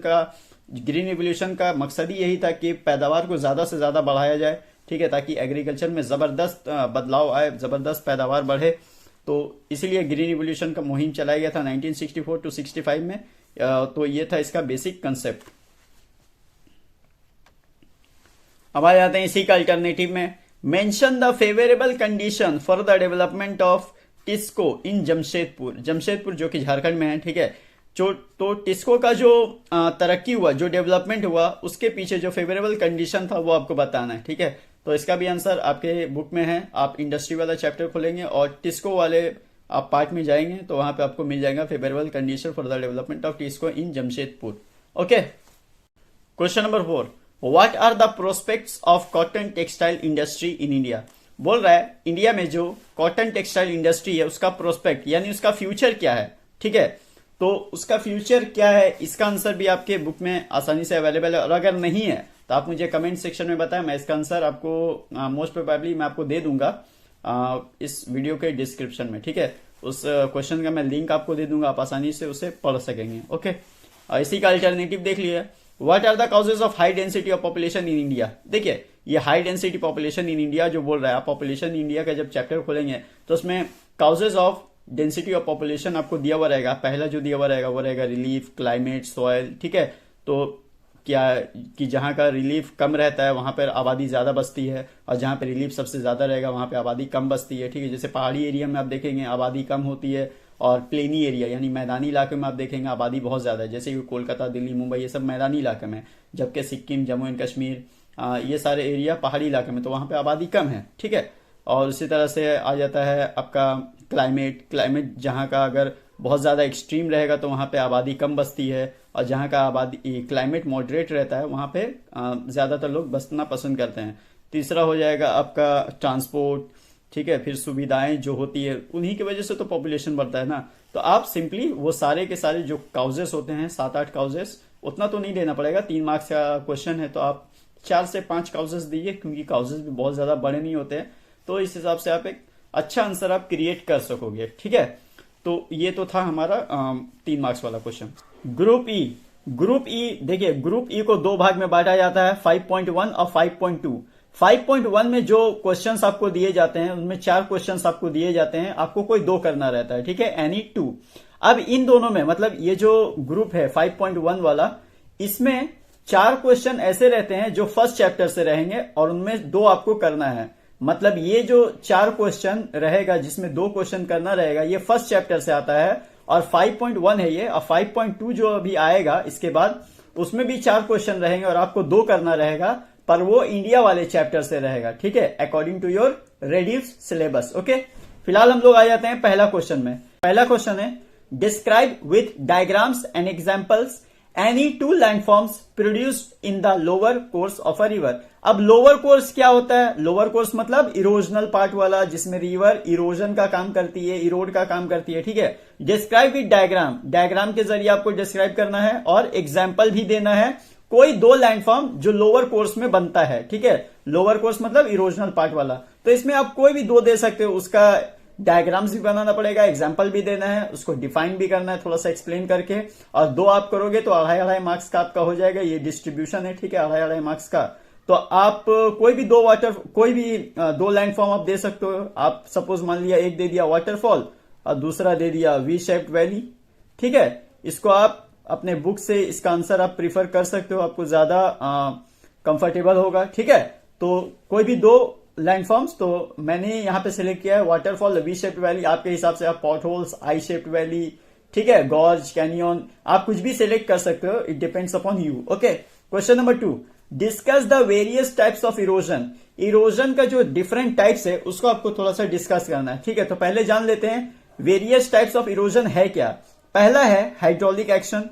का मकसद ही यही था कि पैदावार को ज्यादा से ज्यादा बढ़ाया जाए, ठीक है, ताकि एग्रीकल्चर में जबरदस्त बदलाव आए, जबरदस्त पैदावार बढ़े। तो इसीलिए ग्रीन रिवोल्यूशन का मुहिम चलाया गया था 1964 to 65 में। तो ये था इसका बेसिक कंसेप्ट। अब आ जाते हैं इसी का अल्टरनेटिव में। Mention the favourable condition for the development of TISCO in Jamshedpur जो कि झारखंड में है, ठीक है। तो टिस्को का जो तरक्की हुआ, जो डेवलपमेंट हुआ, उसके पीछे जो फेवरेबल कंडीशन था वो आपको बताना है, ठीक है। तो इसका भी आंसर आपके बुक में है। आप इंडस्ट्री वाला चैप्टर खोलेंगे और टिस्को वाले आप पार्ट में जाएंगे तो वहां पे आपको मिल जाएगा favourable condition for the development of TISCO in Jamshedpur. Okay, question number 4, what are the prospects of cotton textile industry in India. बोल रहा है इंडिया में जो कॉटन टेक्सटाइल इंडस्ट्री है उसका प्रोस्पेक्ट यानी उसका फ्यूचर क्या है, ठीक है। तो उसका फ्यूचर क्या है, इसका आंसर भी आपके बुक में आसानी से अवेलेबल है, और अगर नहीं है तो आप मुझे कमेंट सेक्शन में बताएं, मैं इसका आंसर आपको मोस्ट प्रोबेबली मैं आपको दे दूंगा इस वीडियो के डिस्क्रिप्शन में, ठीक है। उस क्वेश्चन का मैं लिंक आपको दे दूंगा, आप आसानी से उसे पढ़ सकेंगे। ओके, इसी का अल्टरनेटिव देख लिया। What are the causes of high density of population in India. देखिए ये high density population in India जो बोल रहा है, आप पॉपुलेशन इंडिया का जब चैप्टर खोलेंगे तो उसमें causes of density of population आपको दिया हुआ रहेगा। पहला जो दिया हुआ रहेगा वो रहेगा रिलीफ, क्लाइमेट, सॉयल, ठीक है। तो क्या कि जहां का रिलीफ कम रहता है वहां पर आबादी ज्यादा बसती है, और जहां पे रिलीफ सबसे ज्यादा रहेगा वहां पे आबादी कम बसती है, ठीक है। जैसे पहाड़ी एरिया में आप देखेंगे आबादी कम होती है, और प्लेनी एरिया यानी मैदानी इलाके में आप देखेंगे आबादी बहुत ज्यादा है, जैसे कि कोलकाता, दिल्ली, मुंबई, ये सब मैदानी इलाके में, जबकि सिक्किम, जम्मू एंड कश्मीर, ये सारे एरिया पहाड़ी इलाके में, तो वहां पे आबादी कम है, ठीक है। और उसी तरह से आ जाता है आपका क्लाइमेट जहां का अगर बहुत ज्यादा एक्सट्रीम रहेगा तो वहां पे आबादी कम बसती है, और जहां का आबादी क्लाइमेट मॉडरेट रहता है वहां पे ज्यादातर लोग बसना पसंद करते हैं। तीसरा हो जाएगा आपका ट्रांसपोर्ट, ठीक है, फिर सुविधाएं जो होती है उन्हीं की वजह से तो पॉपुलेशन बढ़ता है ना। तो आप सिंपली वो सारे के सारे जो काउजेस होते हैं 7-8 काउजेस, उतना तो नहीं देना पड़ेगा, 3 मार्क्स का क्वेश्चन है तो आप 4 से 5 काउजेस दीजिए, क्योंकि काउजेस भी बहुत ज्यादा बड़े नहीं होते हैं, तो इस हिसाब से आप एक अच्छा आंसर आप क्रिएट कर सकोगे, ठीक है। तो ये तो था हमारा 3 मार्क्स वाला क्वेश्चन। ग्रुप ई देखिए, ग्रुप ई को 2 भाग में बांटा जाता है, 5.1 और 5.2। 5.1 में जो क्वेश्चंस आपको दिए जाते हैं उनमें 4 क्वेश्चंस आपको दिए जाते हैं, आपको कोई 2 करना रहता है, ठीक है, एनी 2। अब इन दोनों में मतलब ये जो ग्रुप है 5.1 वाला, इसमें 4 क्वेश्चन ऐसे रहते हैं जो फर्स्ट चैप्टर से रहेंगे और उनमें 2 आपको करना है। मतलब ये जो 4 क्वेश्चन रहेगा जिसमें 2 क्वेश्चन करना रहेगा, ये फर्स्ट चैप्टर से आता है, और 5.1 है ये, और 5.2 जो अभी आएगा इसके बाद उसमें भी 4 क्वेश्चन रहेंगे और आपको 2 करना रहेगा, पर वो इंडिया वाले चैप्टर से रहेगा, ठीक है, according to your reduced syllabus. Okay, फिलहाल हम लोग आ जाते हैं पहला क्वेश्चन में। पहला क्वेश्चन है describe with diagrams and examples any 2 landforms produced in the lower course of a river. अब लोअर कोर्स क्या होता है? लोअर कोर्स मतलब इरोजनल पार्ट वाला, जिसमें रिवर इरोजन का काम करती है, इरोड का काम करती है, ठीक है। डिस्क्राइब विथ डायग्राम, डायग्राम के जरिए आपको डिस्क्राइब करना है, और एग्जाम्पल भी देना है कोई 2 लैंडफॉर्म जो लोअर कोर्स में बनता है, ठीक है। लोअर कोर्स मतलब इरोजनल पार्ट वाला, तो इसमें आप कोई भी 2 दे सकते हो, उसका डायग्राम्स भी बनाना पड़ेगा, एग्जाम्पल भी देना है, उसको डिफाइन भी करना है थोड़ा सा एक्सप्लेन करके, और 2 आप करोगे तो 2.5 मार्क्स का आपका हो जाएगा। ये डिस्ट्रीब्यूशन है, ठीक है, 2.5 मार्क्स का। तो आप कोई भी 2 लैंडफॉर्म आप दे सकते हो। आप सपोज मान लिया एक दे दिया वाटरफॉल और दूसरा दे दिया वी शेप्ड वैली, ठीक है। इसको आप अपने बुक से इसका आंसर आप प्रीफर कर सकते हो, आपको ज्यादा कंफर्टेबल होगा, ठीक है। तो कोई भी 2 लैंडफॉर्म्स, तो मैंने यहां पे सिलेक्ट किया है वाटरफॉल, वी शेप्ड वैली। आपके हिसाब से आप पॉट होल्स, आई शेप्ड वैली, ठीक है, गॉर्ज, कैनियन, आप कुछ भी सिलेक्ट कर सकते हो, it depends upon you. Okay, question number 2, discuss the various types of erosion. Erosion का जो डिफरेंट टाइप्स है उसको आपको थोड़ा सा डिस्कस करना है, ठीक है। तो पहले जान लेते हैं वेरियस टाइप्स ऑफ इरोजन है क्या। पहला है हाइड्रोलिक एक्शन,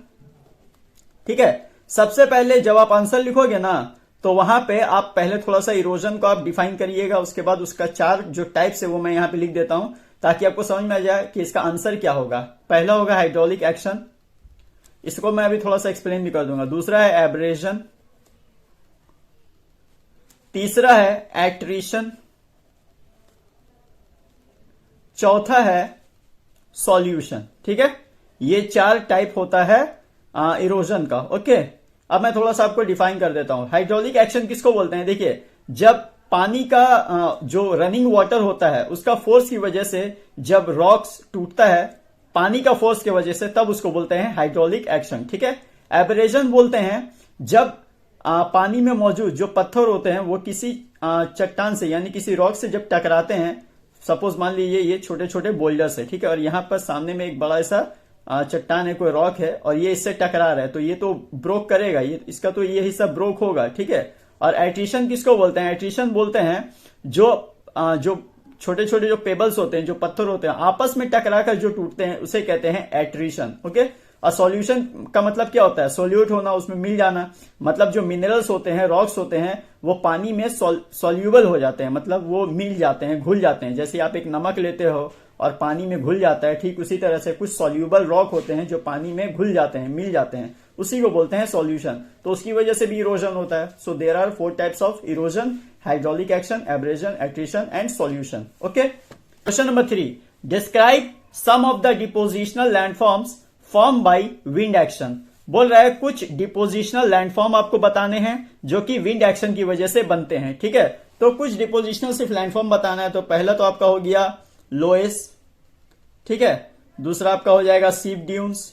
ठीक है। सबसे पहले जब आप आंसर लिखोगे ना तो वहां पे आप पहले थोड़ा सा इरोजन को आप डिफाइन करिएगा, उसके बाद उसका 4 जो टाइप्स है वो मैं यहां पे लिख देता हूं ताकि आपको समझ में आ जाए कि इसका आंसर क्या होगा। पहला होगा हाइड्रोलिक एक्शन, इसको मैं अभी थोड़ा सा एक्सप्लेन भी कर दूंगा। दूसरा है एब्रेशन, तीसरा है एट्रिशन, चौथा है सॉल्यूशन। ठीक है, ये 4 टाइप होता है इरोजन का। ओके, अब मैं थोड़ा सा आपको डिफाइन कर देता हूं। हाइड्रोलिक एक्शन किसको बोलते हैं? देखिए, जब पानी का जो रनिंग वाटर होता है उसका फोर्स की वजह से जब रॉक्स टूटता है पानी का फोर्स की वजह से, तब उसको बोलते हैं हाइड्रोलिक एक्शन। ठीक है, एब्रेशन बोलते हैं जब पानी में मौजूद जो पत्थर होते हैं वो किसी चट्टान से यानी किसी रॉक से जब टकराते हैं, सपोज मान लीजिए ये छोटे छोटे बोल्डर्स है, ठीक है, और यहां पर सामने में एक बड़ा सा चट्टान है, कोई रॉक है, और ये इससे टकरा रहा है तो ये तो ब्रोक करेगा, ये इसका तो ये हिस्सा ब्रोक होगा। ठीक है, और एट्रिशन किसको बोलते हैं? एट्रिशन बोलते हैं जो छोटे छोटे जो पेबल्स होते हैं, जो पत्थर होते हैं, आपस में टकरा कर जो टूटते हैं उसे कहते हैं एट्रिशन। ओके, और सॉल्यूशन का मतलब क्या होता है? सोल्यूट होना, उसमें मिल जाना, मतलब जो मिनरल्स होते हैं, रॉक्स होते हैं, वो पानी में सॉल्यूबल हो जाते हैं, मतलब वो मिल जाते हैं, घुल जाते हैं। जैसे आप एक नमक लेते हो और पानी में घुल जाता है, ठीक उसी तरह से कुछ सॉल्यूबल रॉक होते हैं जो पानी में घुल जाते हैं, मिल जाते हैं, उसी को बोलते हैं सॉल्यूशन। तो उसकी वजह से भी इरोजन होता है। So there are 4 types of erosion: hydraulic action, abrasion, attrition and solution. Okay, question number 3, describe some of the depositional landforms form by wind action. बोल रहा है कुछ डिपोजिशनल लैंडफॉर्म आपको बताने हैं जो कि विंड एक्शन की वजह से बनते हैं। ठीक है, तो कुछ डिपोजिशनल सिर्फ लैंडफॉर्म बताना है। तो पहला तो आपका हो गया लोएस, ठीक है, दूसरा आपका हो जाएगा सीप ड्यून्स,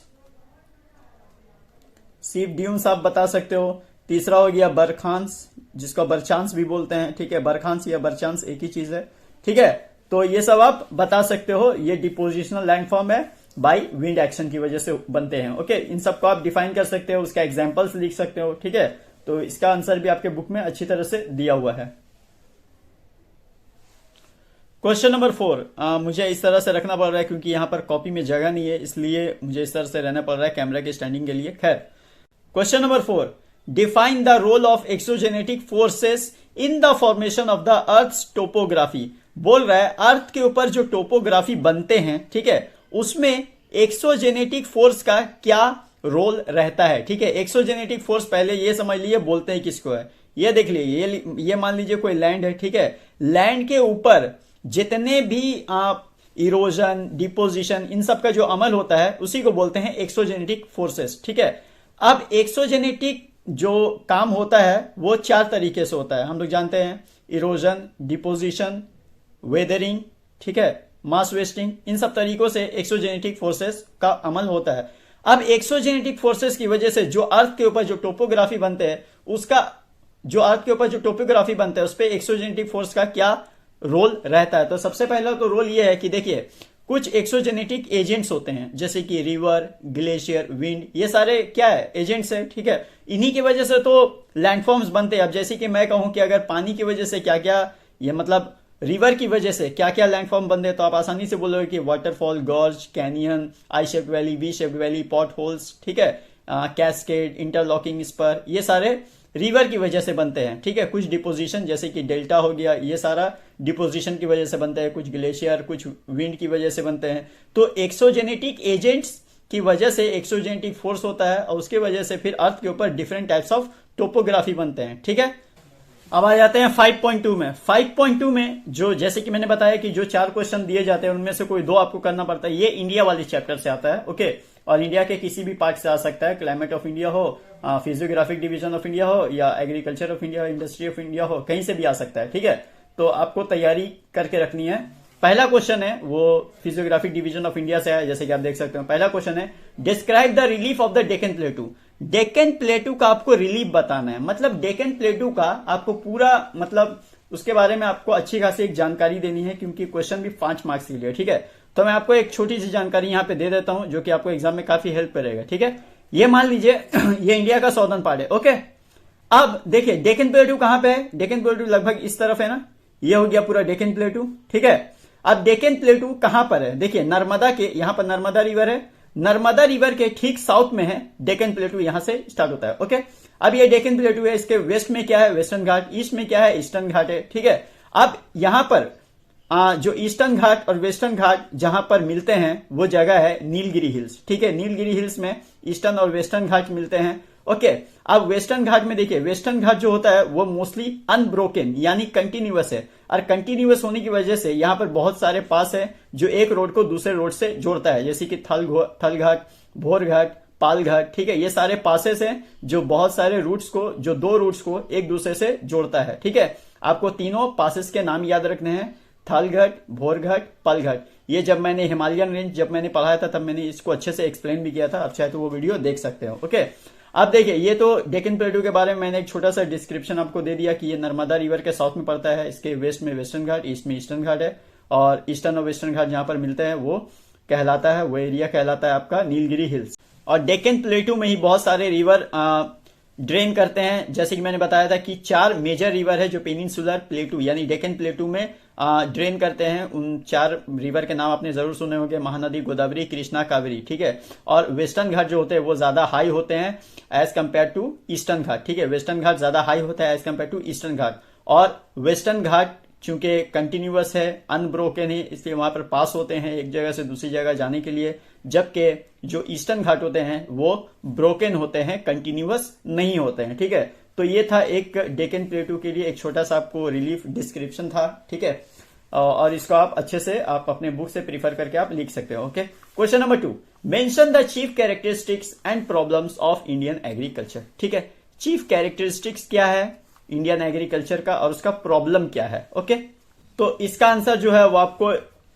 आप बता सकते हो। तीसरा हो गया बरखांस, जिसको बरचांस भी बोलते हैं। ठीक है, बरखांस या बरचांस एक ही चीज है। ठीक है, तो ये सब आप बता सकते हो, ये डिपोजिशनल लैंडफॉर्म है, बाय विंड एक्शन की वजह से बनते हैं। ओके, इन सबको आप डिफाइन कर सकते हो, उसका एग्जांपल्स लिख सकते हो। ठीक है, तो इसका आंसर भी आपके बुक में अच्छी तरह से दिया हुआ है। क्वेश्चन नंबर 4, मुझे इस तरह से रखना पड़ रहा है क्योंकि यहां पर कॉपी में जगह नहीं है, इसलिए मुझे इस तरह से रहना पड़ रहा है कैमरा के स्टैंडिंग के लिए। खैर, question number 4, define the role of exogenetic forces in the formation of the earth topography. बोल रहा है अर्थ के ऊपर जो टोपोग्राफी बनते हैं, ठीक है, उसमें एक्सोजेनेटिक फोर्स का क्या रोल रहता है। ठीक है, एक्सोजेनेटिक फोर्स पहले ये समझ लीजिए बोलते हैं किसको है। ये देख लीजिए, ये मान लीजिए कोई लैंड है, ठीक है, लैंड के ऊपर जितने भी आप इरोजन, डिपोजिशन, इन सब का जो अमल होता है उसी को बोलते हैं एक्सोजेनेटिक फोर्सेस। ठीक है, अब एक्सोजेनेटिक जो काम होता है वो 4 तरीके से होता है, हम लोग जानते हैं, इरोजन, डिपोजिशन, वेदरिंग, ठीक है, मास वेस्टिंग, इन सब तरीकों से एक्सोजेनेटिक फोर्सेस का अमल होता है। अब एक्सोजेनेटिक फोर्सेस की वजह से जो अर्थ के ऊपर जो टोपोग्राफी बनते हैं, उसका जो अर्थ के ऊपर जो टोपोग्राफी बनता है उस पर एक्सोजेनेटिक फोर्स का क्या रोल रहता है। तो सबसे पहला तो रोल ये है कि देखिए कुछ एक्सोजेनेटिक एजेंट्स होते हैं, जैसे कि रिवर, ग्लेशियर, विंड, ये सारे क्या है? एजेंट्स है। ठीक है, इन्हीं की वजह से तो लैंडफॉर्म्स बनते हैं। अब जैसे कि मैं कहूं कि अगर पानी की वजह से क्या क्या, ये मतलब रिवर की वजह से क्या क्या लैंडफॉर्म बनते हैं, तो आप आसानी से बोलोगे कि waterfall, gorge, canyon, I shaped valley, V shaped valley, potholes, ठीक है, कैस्केड, इंटरलॉकिंग स्पर, ये सारे रिवर की वजह से बनते हैं। ठीक है, कुछ डिपोजिशन जैसे कि डेल्टा हो गया, ये सारा डिपोजिशन की वजह से बनता है, कुछ ग्लेशियर, कुछ विंड की वजह से बनते हैं। तो एक्सोजेनेटिक एजेंट्स की वजह से एक्सोजेनेटिक फोर्स होता है और उसके वजह से फिर अर्थ के ऊपर डिफरेंट टाइप्स ऑफ टोपोग्राफी बनते हैं। ठीक है, अब आ जाते हैं 5.2 में। 5.2 में जो जैसे कि मैंने बताया कि जो 4 क्वेश्चन दिए जाते हैं उनमें से कोई 2 आपको करना पड़ता है। ये इंडिया वाले चैप्टर से आता है। ओके, और इंडिया के किसी भी पार्ट से आ सकता है, क्लाइमेट ऑफ इंडिया हो, फिजियोग्राफिक डिवीजन ऑफ इंडिया हो, या agriculture of India, industry of India हो, कहीं से भी आ सकता है। ठीक है, तो आपको तैयारी करके रखनी है। पहला क्वेश्चन है वो फिजियोग्राफिक डिवीजन ऑफ इंडिया से है, जैसे कि आप देख सकते हो। पहला क्वेश्चन है describe the relief of the Deccan प्लेटू। Deccan प्लेटू का आपको रिलीफ बताना है, मतलब डेक्कन प्लेटू का आपको पूरा मतलब उसके बारे में आपको अच्छी खासी एक जानकारी देनी है, क्योंकि क्वेश्चन भी 5 मार्क्स के लिए। ठीक है, तो मैं आपको एक छोटी सी जानकारी यहाँ पे दे देता हूं जो कि आपको एग्जाम में काफी हेल्प करेगा। ठीक है, ये मान लीजिए ये इंडिया का सॉर्दर्न पार्ट है। ओके, अब देखिए डेक्कन प्लेटू कहां पे है? डेक्कन प्लेटू लगभग इस तरफ है ना, ये हो गया पूरा डेक्कन प्लेटू। ठीक है, अब डेक्कन प्लेटू कहां पर है? देखिए नर्मदा के, यहां पर नर्मदा रिवर है, नर्मदा रिवर के ठीक साउथ में है डेक्कन प्लेटू, यहां से स्टार्ट होता है। ओके, अब ये डेक्कन प्लेटू है, इसके वेस्ट में क्या है, वेस्टर्न घाट, ईस्ट में क्या है, ईस्टर्न घाट है, ठीक है। अब यहां पर जो ईस्टर्न घाट और वेस्टर्न घाट जहां पर मिलते हैं वो जगह है नीलगिरी हिल्स, ठीक है। नीलगिरी हिल्स में ईस्टर्न और वेस्टर्न घाट मिलते हैं, ओके। अब वेस्टर्न घाट में देखिए, वेस्टर्न घाट जो होता है वो मोस्टली अनब्रोकन यानी कंटिन्यूअस है, और कंटिन्यूअस होने की वजह से यहां पर बहुत सारे पास है जो एक रोड को दूसरे रोड से जोड़ता है, जैसे कि थल घाट, भोर घाट, पाल घाट, ठीक है। ये सारे पासेस हैं जो बहुत सारे रूट्स को, जो दो रूट्स को एक दूसरे से जोड़ता है, ठीक है। आपको तीनों पासेस के नाम याद रखने हैं, थाल घाट, भोर घाट, पाल घाट। ये जब मैंने हिमालयन रेंज जब मैंने पढ़ाया था तब मैंने इसको अच्छे से एक्सप्लेन भी किया था, आप चाहे तो वो वीडियो देख सकते हो, ओके। अब देखिए, ये तो डेक्कन प्लेटू के बारे में मैंने एक छोटा सा डिस्क्रिप्शन आपको दे दिया कि ये नर्मदा रिवर के साउथ में पड़ता है, इसके वेस्ट में वेस्टर्न घाट, ईस्ट में ईस्टर्न घाट है, और ईस्टर्न और वेस्टर्न घाट जहां पर मिलते हैं वो कहलाता है, वो एरिया कहलाता है आपका नीलगिरी हिल्स। और डेक्कन प्लेटू में ही बहुत सारे रिवर ड्रेन करते हैं, जैसे कि मैंने बताया था कि 4 मेजर रिवर है जो पेनिनसुलर प्लेटू यानी डेक्कन प्लेटू में ड्रेन करते हैं। उन 4 रिवर के नाम आपने जरूर सुने होंगे, महानदी, गोदावरी, कृष्णा, कावेरी, ठीक है। और वेस्टर्न घाट जो होते हैं वो ज्यादा हाई होते हैं एज कंपेयर टू ईस्टर्न घाट, ठीक है। वेस्टर्न घाट ज्यादा हाई होता है एज कंपेयर टू ईस्टर्न घाट, और वेस्टर्न घाट चूंकि कंटिन्यूअस है, अनब्रोकन है, इसलिए वहां पर पास होते हैं एक जगह से दूसरी जगह जाने के लिए, जबकि जो ईस्टर्न घाट होते हैं वो ब्रोकन होते हैं, कंटिन्यूअस नहीं होते हैं, ठीक है। तो ये था एक डेक्कन प्लेटू के लिए एक छोटा सा आपको रिलीफ डिस्क्रिप्शन था, ठीक है। और इसको आप अच्छे से आप अपने बुक से प्रीफर करके आप लिख सकते हो, okay. Question number 2, mention the chief characteristics and problems of Indian agriculture, ठीक है। चीफ कैरेक्टरिस्टिक्स क्या है इंडियन एग्रीकल्चर का और उसका प्रॉब्लम क्या है, ओके। तो इसका आंसर जो है वो आपको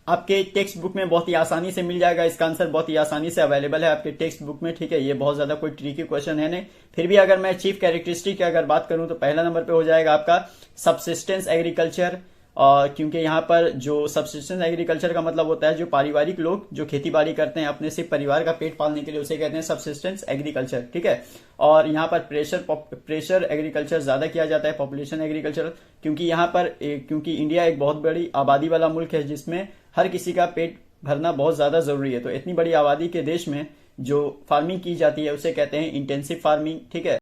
आपके टेक्स्ट बुक में बहुत ही आसानी से मिल जाएगा। इसका आंसर बहुत ही आसानी से अवेलेबल है आपके टेक्स्ट बुक में, ठीक है। ये बहुत ज्यादा कोई ट्रिकी क्वेश्चन है नहीं। फिर भी अगर मैं चीफ कैरेक्टरिस्टिक की अगर बात करूं तो पहला नंबर पे हो जाएगा आपका सबसिस्टेंस एग्रीकल्चर, क्योंकि यहाँ पर जो सबसिस्टेंस एग्रीकल्चर का मतलब होता है जो पारिवारिक लोग जो खेती बाड़ी करते हैं अपने सिर्फ परिवार का पेट पालने के लिए, उसे कहते हैं सबसिस्टेंस एग्रीकल्चर, ठीक है। और यहाँ पर प्रेशर एग्रीकल्चर ज्यादा किया जाता है, पॉपुलेशन एग्रीकल्चर, क्योंकि यहाँ पर क्योंकि इंडिया एक बहुत बड़ी आबादी वाला मुल्क है जिसमें हर किसी का पेट भरना बहुत ज्यादा जरूरी है। तो इतनी बड़ी आबादी के देश में जो फार्मिंग की जाती है उसे कहते हैं इंटेंसिव फार्मिंग, ठीक है।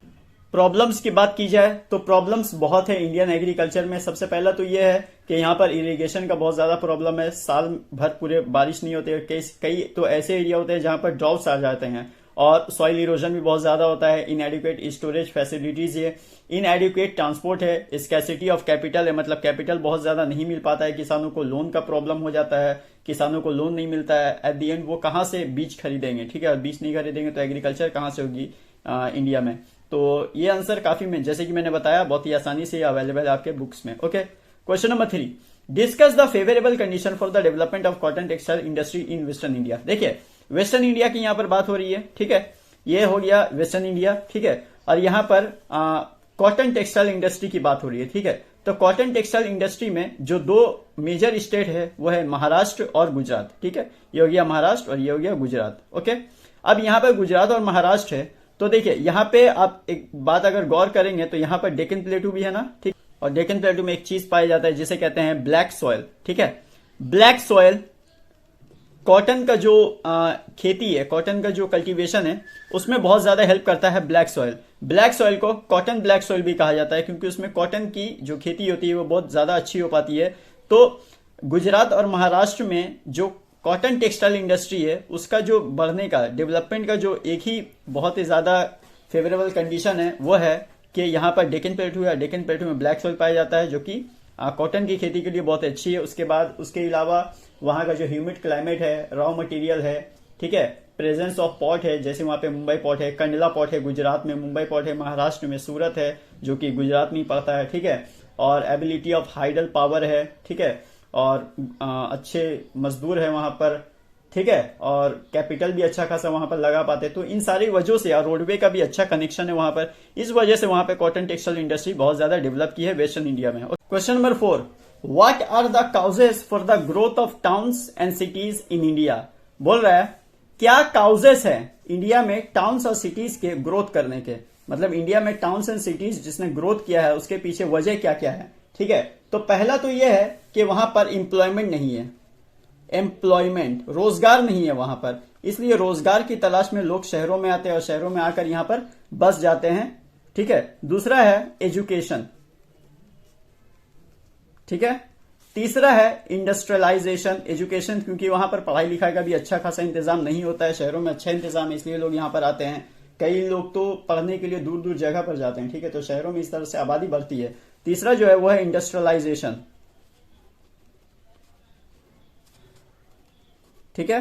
प्रॉब्लम्स की बात की जाए तो प्रॉब्लम्स बहुत है इंडियन एग्रीकल्चर में। सबसे पहला तो यह है कि यहाँ पर इरिगेशन का बहुत ज्यादा प्रॉब्लम है, साल भर पूरे बारिश नहीं होती है। कई तो ऐसे एरिया होते हैं जहां पर ड्राउट्स आ जाते हैं, और सॉइल इरोजन भी बहुत ज्यादा होता है। इनएडिक्वेट स्टोरेज फैसिलिटीज है, इनएडिक्वेट ट्रांसपोर्ट है, स्कैसिटी ऑफ कैपिटल है, मतलब कैपिटल बहुत ज्यादा नहीं मिल पाता है, किसानों को लोन का प्रॉब्लम हो जाता है, किसानों को लोन नहीं मिलता है। एट दी एंड वो कहां से बीज खरीदेंगे, ठीक है। और बीज नहीं खरीदेंगे तो एग्रीकल्चर कहां से होगी इंडिया में। तो ये आंसर काफी में जैसे कि मैंने बताया बहुत ही आसानी से अवेलेबल है आपके बुक्स में, okay. Question number 3, discuss the favourable condition for the development of cotton textile industry in western India. देखिए, वेस्टर्न इंडिया की यहाँ पर बात हो रही है, ठीक है। ये हो गया वेस्टर्न इंडिया, ठीक है। और यहाँ पर कॉटन टेक्सटाइल इंडस्ट्री की बात हो रही है, ठीक है। तो कॉटन टेक्सटाइल इंडस्ट्री में जो 2 मेजर स्टेट है वो है महाराष्ट्र और गुजरात, ठीक है। ये हो गया महाराष्ट्र और ये हो गया गुजरात, ओके। अब यहाँ पर गुजरात और महाराष्ट्र है, तो देखिए यहाँ पे आप एक बात अगर गौर करेंगे तो यहाँ पर डेक्कन प्लेटू भी है ना, ठीक। और डेक्कन प्लेटू में एक चीज पाया जाता है जिसे कहते हैं ब्लैक सॉइल, ठीक है। ब्लैक सॉइल कॉटन का जो खेती है, कॉटन का जो कल्टीवेशन है उसमें बहुत ज्यादा हेल्प करता है ब्लैक सॉइल। ब्लैक सॉइल को कॉटन ब्लैक सॉइल भी कहा जाता है क्योंकि उसमें कॉटन की जो खेती होती है वो बहुत ज्यादा अच्छी हो पाती है। तो गुजरात और महाराष्ट्र में जो कॉटन टेक्सटाइल इंडस्ट्री है उसका जो बढ़ने का, डेवलपमेंट का जो एक ही बहुत ही ज्यादा फेवरेबल कंडीशन है वो है कि यहाँ पर डेक्कन प्लेटू है, डेक्कन प्लेटू में ब्लैक सॉइल पाया जाता है जो कि कॉटन की खेती के लिए बहुत अच्छी है। उसके बाद उसके अलावा वहां का जो ह्यूमिड क्लाइमेट है, रॉ मटेरियल है, ठीक है, प्रेजेंस ऑफ पोर्ट है, जैसे वहां पे मुंबई पोर्ट है, कंडला पोर्ट है गुजरात में, मुंबई पोर्ट है महाराष्ट्र में, सूरत है जो कि गुजरात में ही पड़ता है, ठीक है। और एबिलिटी ऑफ हाइडल पावर है, ठीक है। और अच्छे मजदूर है वहां पर, ठीक है। और कैपिटल भी अच्छा खासा वहां पर लगा पाते। तो इन सारी वजहों से, और रोडवे का भी अच्छा कनेक्शन है वहां पर, इस वजह से वहां पे कॉटन टेक्सटाइल इंडस्ट्री बहुत ज्यादा डेवलप की है वेस्टर्न इंडिया में। Question number 4, what are the causes for the growth of towns and cities in India. बोल रहा है क्या काउजेस है इंडिया में टाउन्स और सिटीज के ग्रोथ करने के, मतलब इंडिया में टाउन्स एंड सिटीज जिसने ग्रोथ किया है उसके पीछे वजह क्या क्या है, ठीक है। तो पहला तो यह है कि वहां पर एम्प्लॉयमेंट नहीं है, एम्प्लॉयमेंट रोजगार नहीं है वहां पर, इसलिए रोजगार की तलाश में लोग शहरों में आते हैं और शहरों में आकर यहां पर बस जाते हैं, ठीक है। दूसरा है एजुकेशन, ठीक है। तीसरा है इंडस्ट्रियलाइजेशन। एजुकेशन क्योंकि वहां पर पढ़ाई लिखाई का भी अच्छा खासा इंतजाम नहीं होता है, शहरों में अच्छा इंतजाम है इसलिए लोग यहां पर आते हैं। कई लोग तो पढ़ने के लिए दूर दूर जगह पर जाते हैं, ठीक है। तो शहरों में इस तरह से आबादी बढ़ती है। तीसरा जो है वो है इंडस्ट्रियलाइजेशन, ठीक है।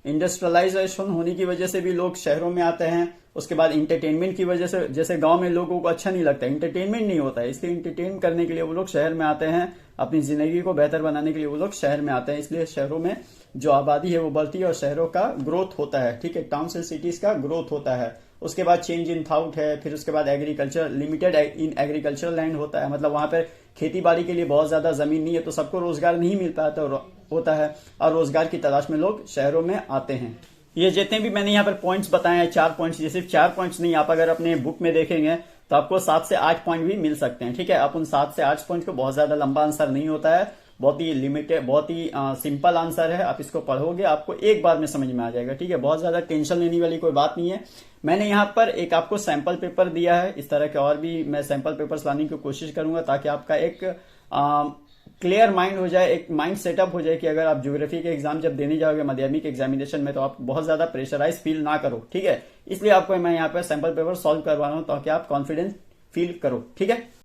इंडस्ट्रियलाइजेशन होने की वजह से भी लोग शहरों में आते हैं। उसके बाद इंटरटेनमेंट की वजह से, जैसे गांव में लोगों को अच्छा नहीं लगता, इंटरटेनमेंट नहीं होता है, इसलिए इंटरटेन करने के लिए वो लोग शहर में आते हैं। अपनी जिंदगी को बेहतर बनाने के लिए वो लोग शहर में आते हैं, इसलिए शहरों में जो आबादी है वो बढ़ती है और शहरों का ग्रोथ होता है, ठीक है। टाउन्स एंड सिटीज का ग्रोथ होता है। उसके बाद चेंज इन थाउट है, फिर उसके बाद agriculture, limited in agriculture land होता है, मतलब वहां पर खेती बाड़ी के लिए बहुत ज्यादा जमीन नहीं है, तो सबको रोजगार नहीं मिल पाता होता है और रोजगार की तलाश में लोग शहरों में आते हैं। ये जितने भी मैंने यहाँ पर पॉइंट्स बताए हैं, 4 पॉइंट्स, ये सिर्फ 4 पॉइंट्स नहीं, आप अगर अपने बुक में देखेंगे तो आपको 7 से 8 पॉइंट भी मिल सकते हैं, ठीक है। आप उन 7 से 8 पॉइंट को, बहुत ज्यादा लंबा आंसर नहीं होता है, बहुत ही लिमिटेड, बहुत ही सिंपल आंसर है। आप इसको पढ़ोगे आपको एक बार में समझ में आ जाएगा, ठीक है। बहुत ज्यादा टेंशन लेने वाली कोई बात नहीं है। मैंने यहाँ पर एक आपको सैंपल पेपर दिया है, इस तरह के और भी मैं सैंपल पेपर्स लाने की कोशिश करूंगा ताकि आपका एक क्लियर माइंड हो जाए, एक माइंड सेटअप हो जाए कि अगर आप ज्योग्राफी के एग्जाम जब देने जाओगे माध्यमिक एग्जामिनेशन में तो आप बहुत ज्यादा प्रेशराइज फील ना करो, ठीक है। इसलिए आपको मैं यहाँ पे सैंपल पेपर सॉल्व करवा रहा हूं ताकि आप कॉन्फिडेंस फील करो, ठीक है।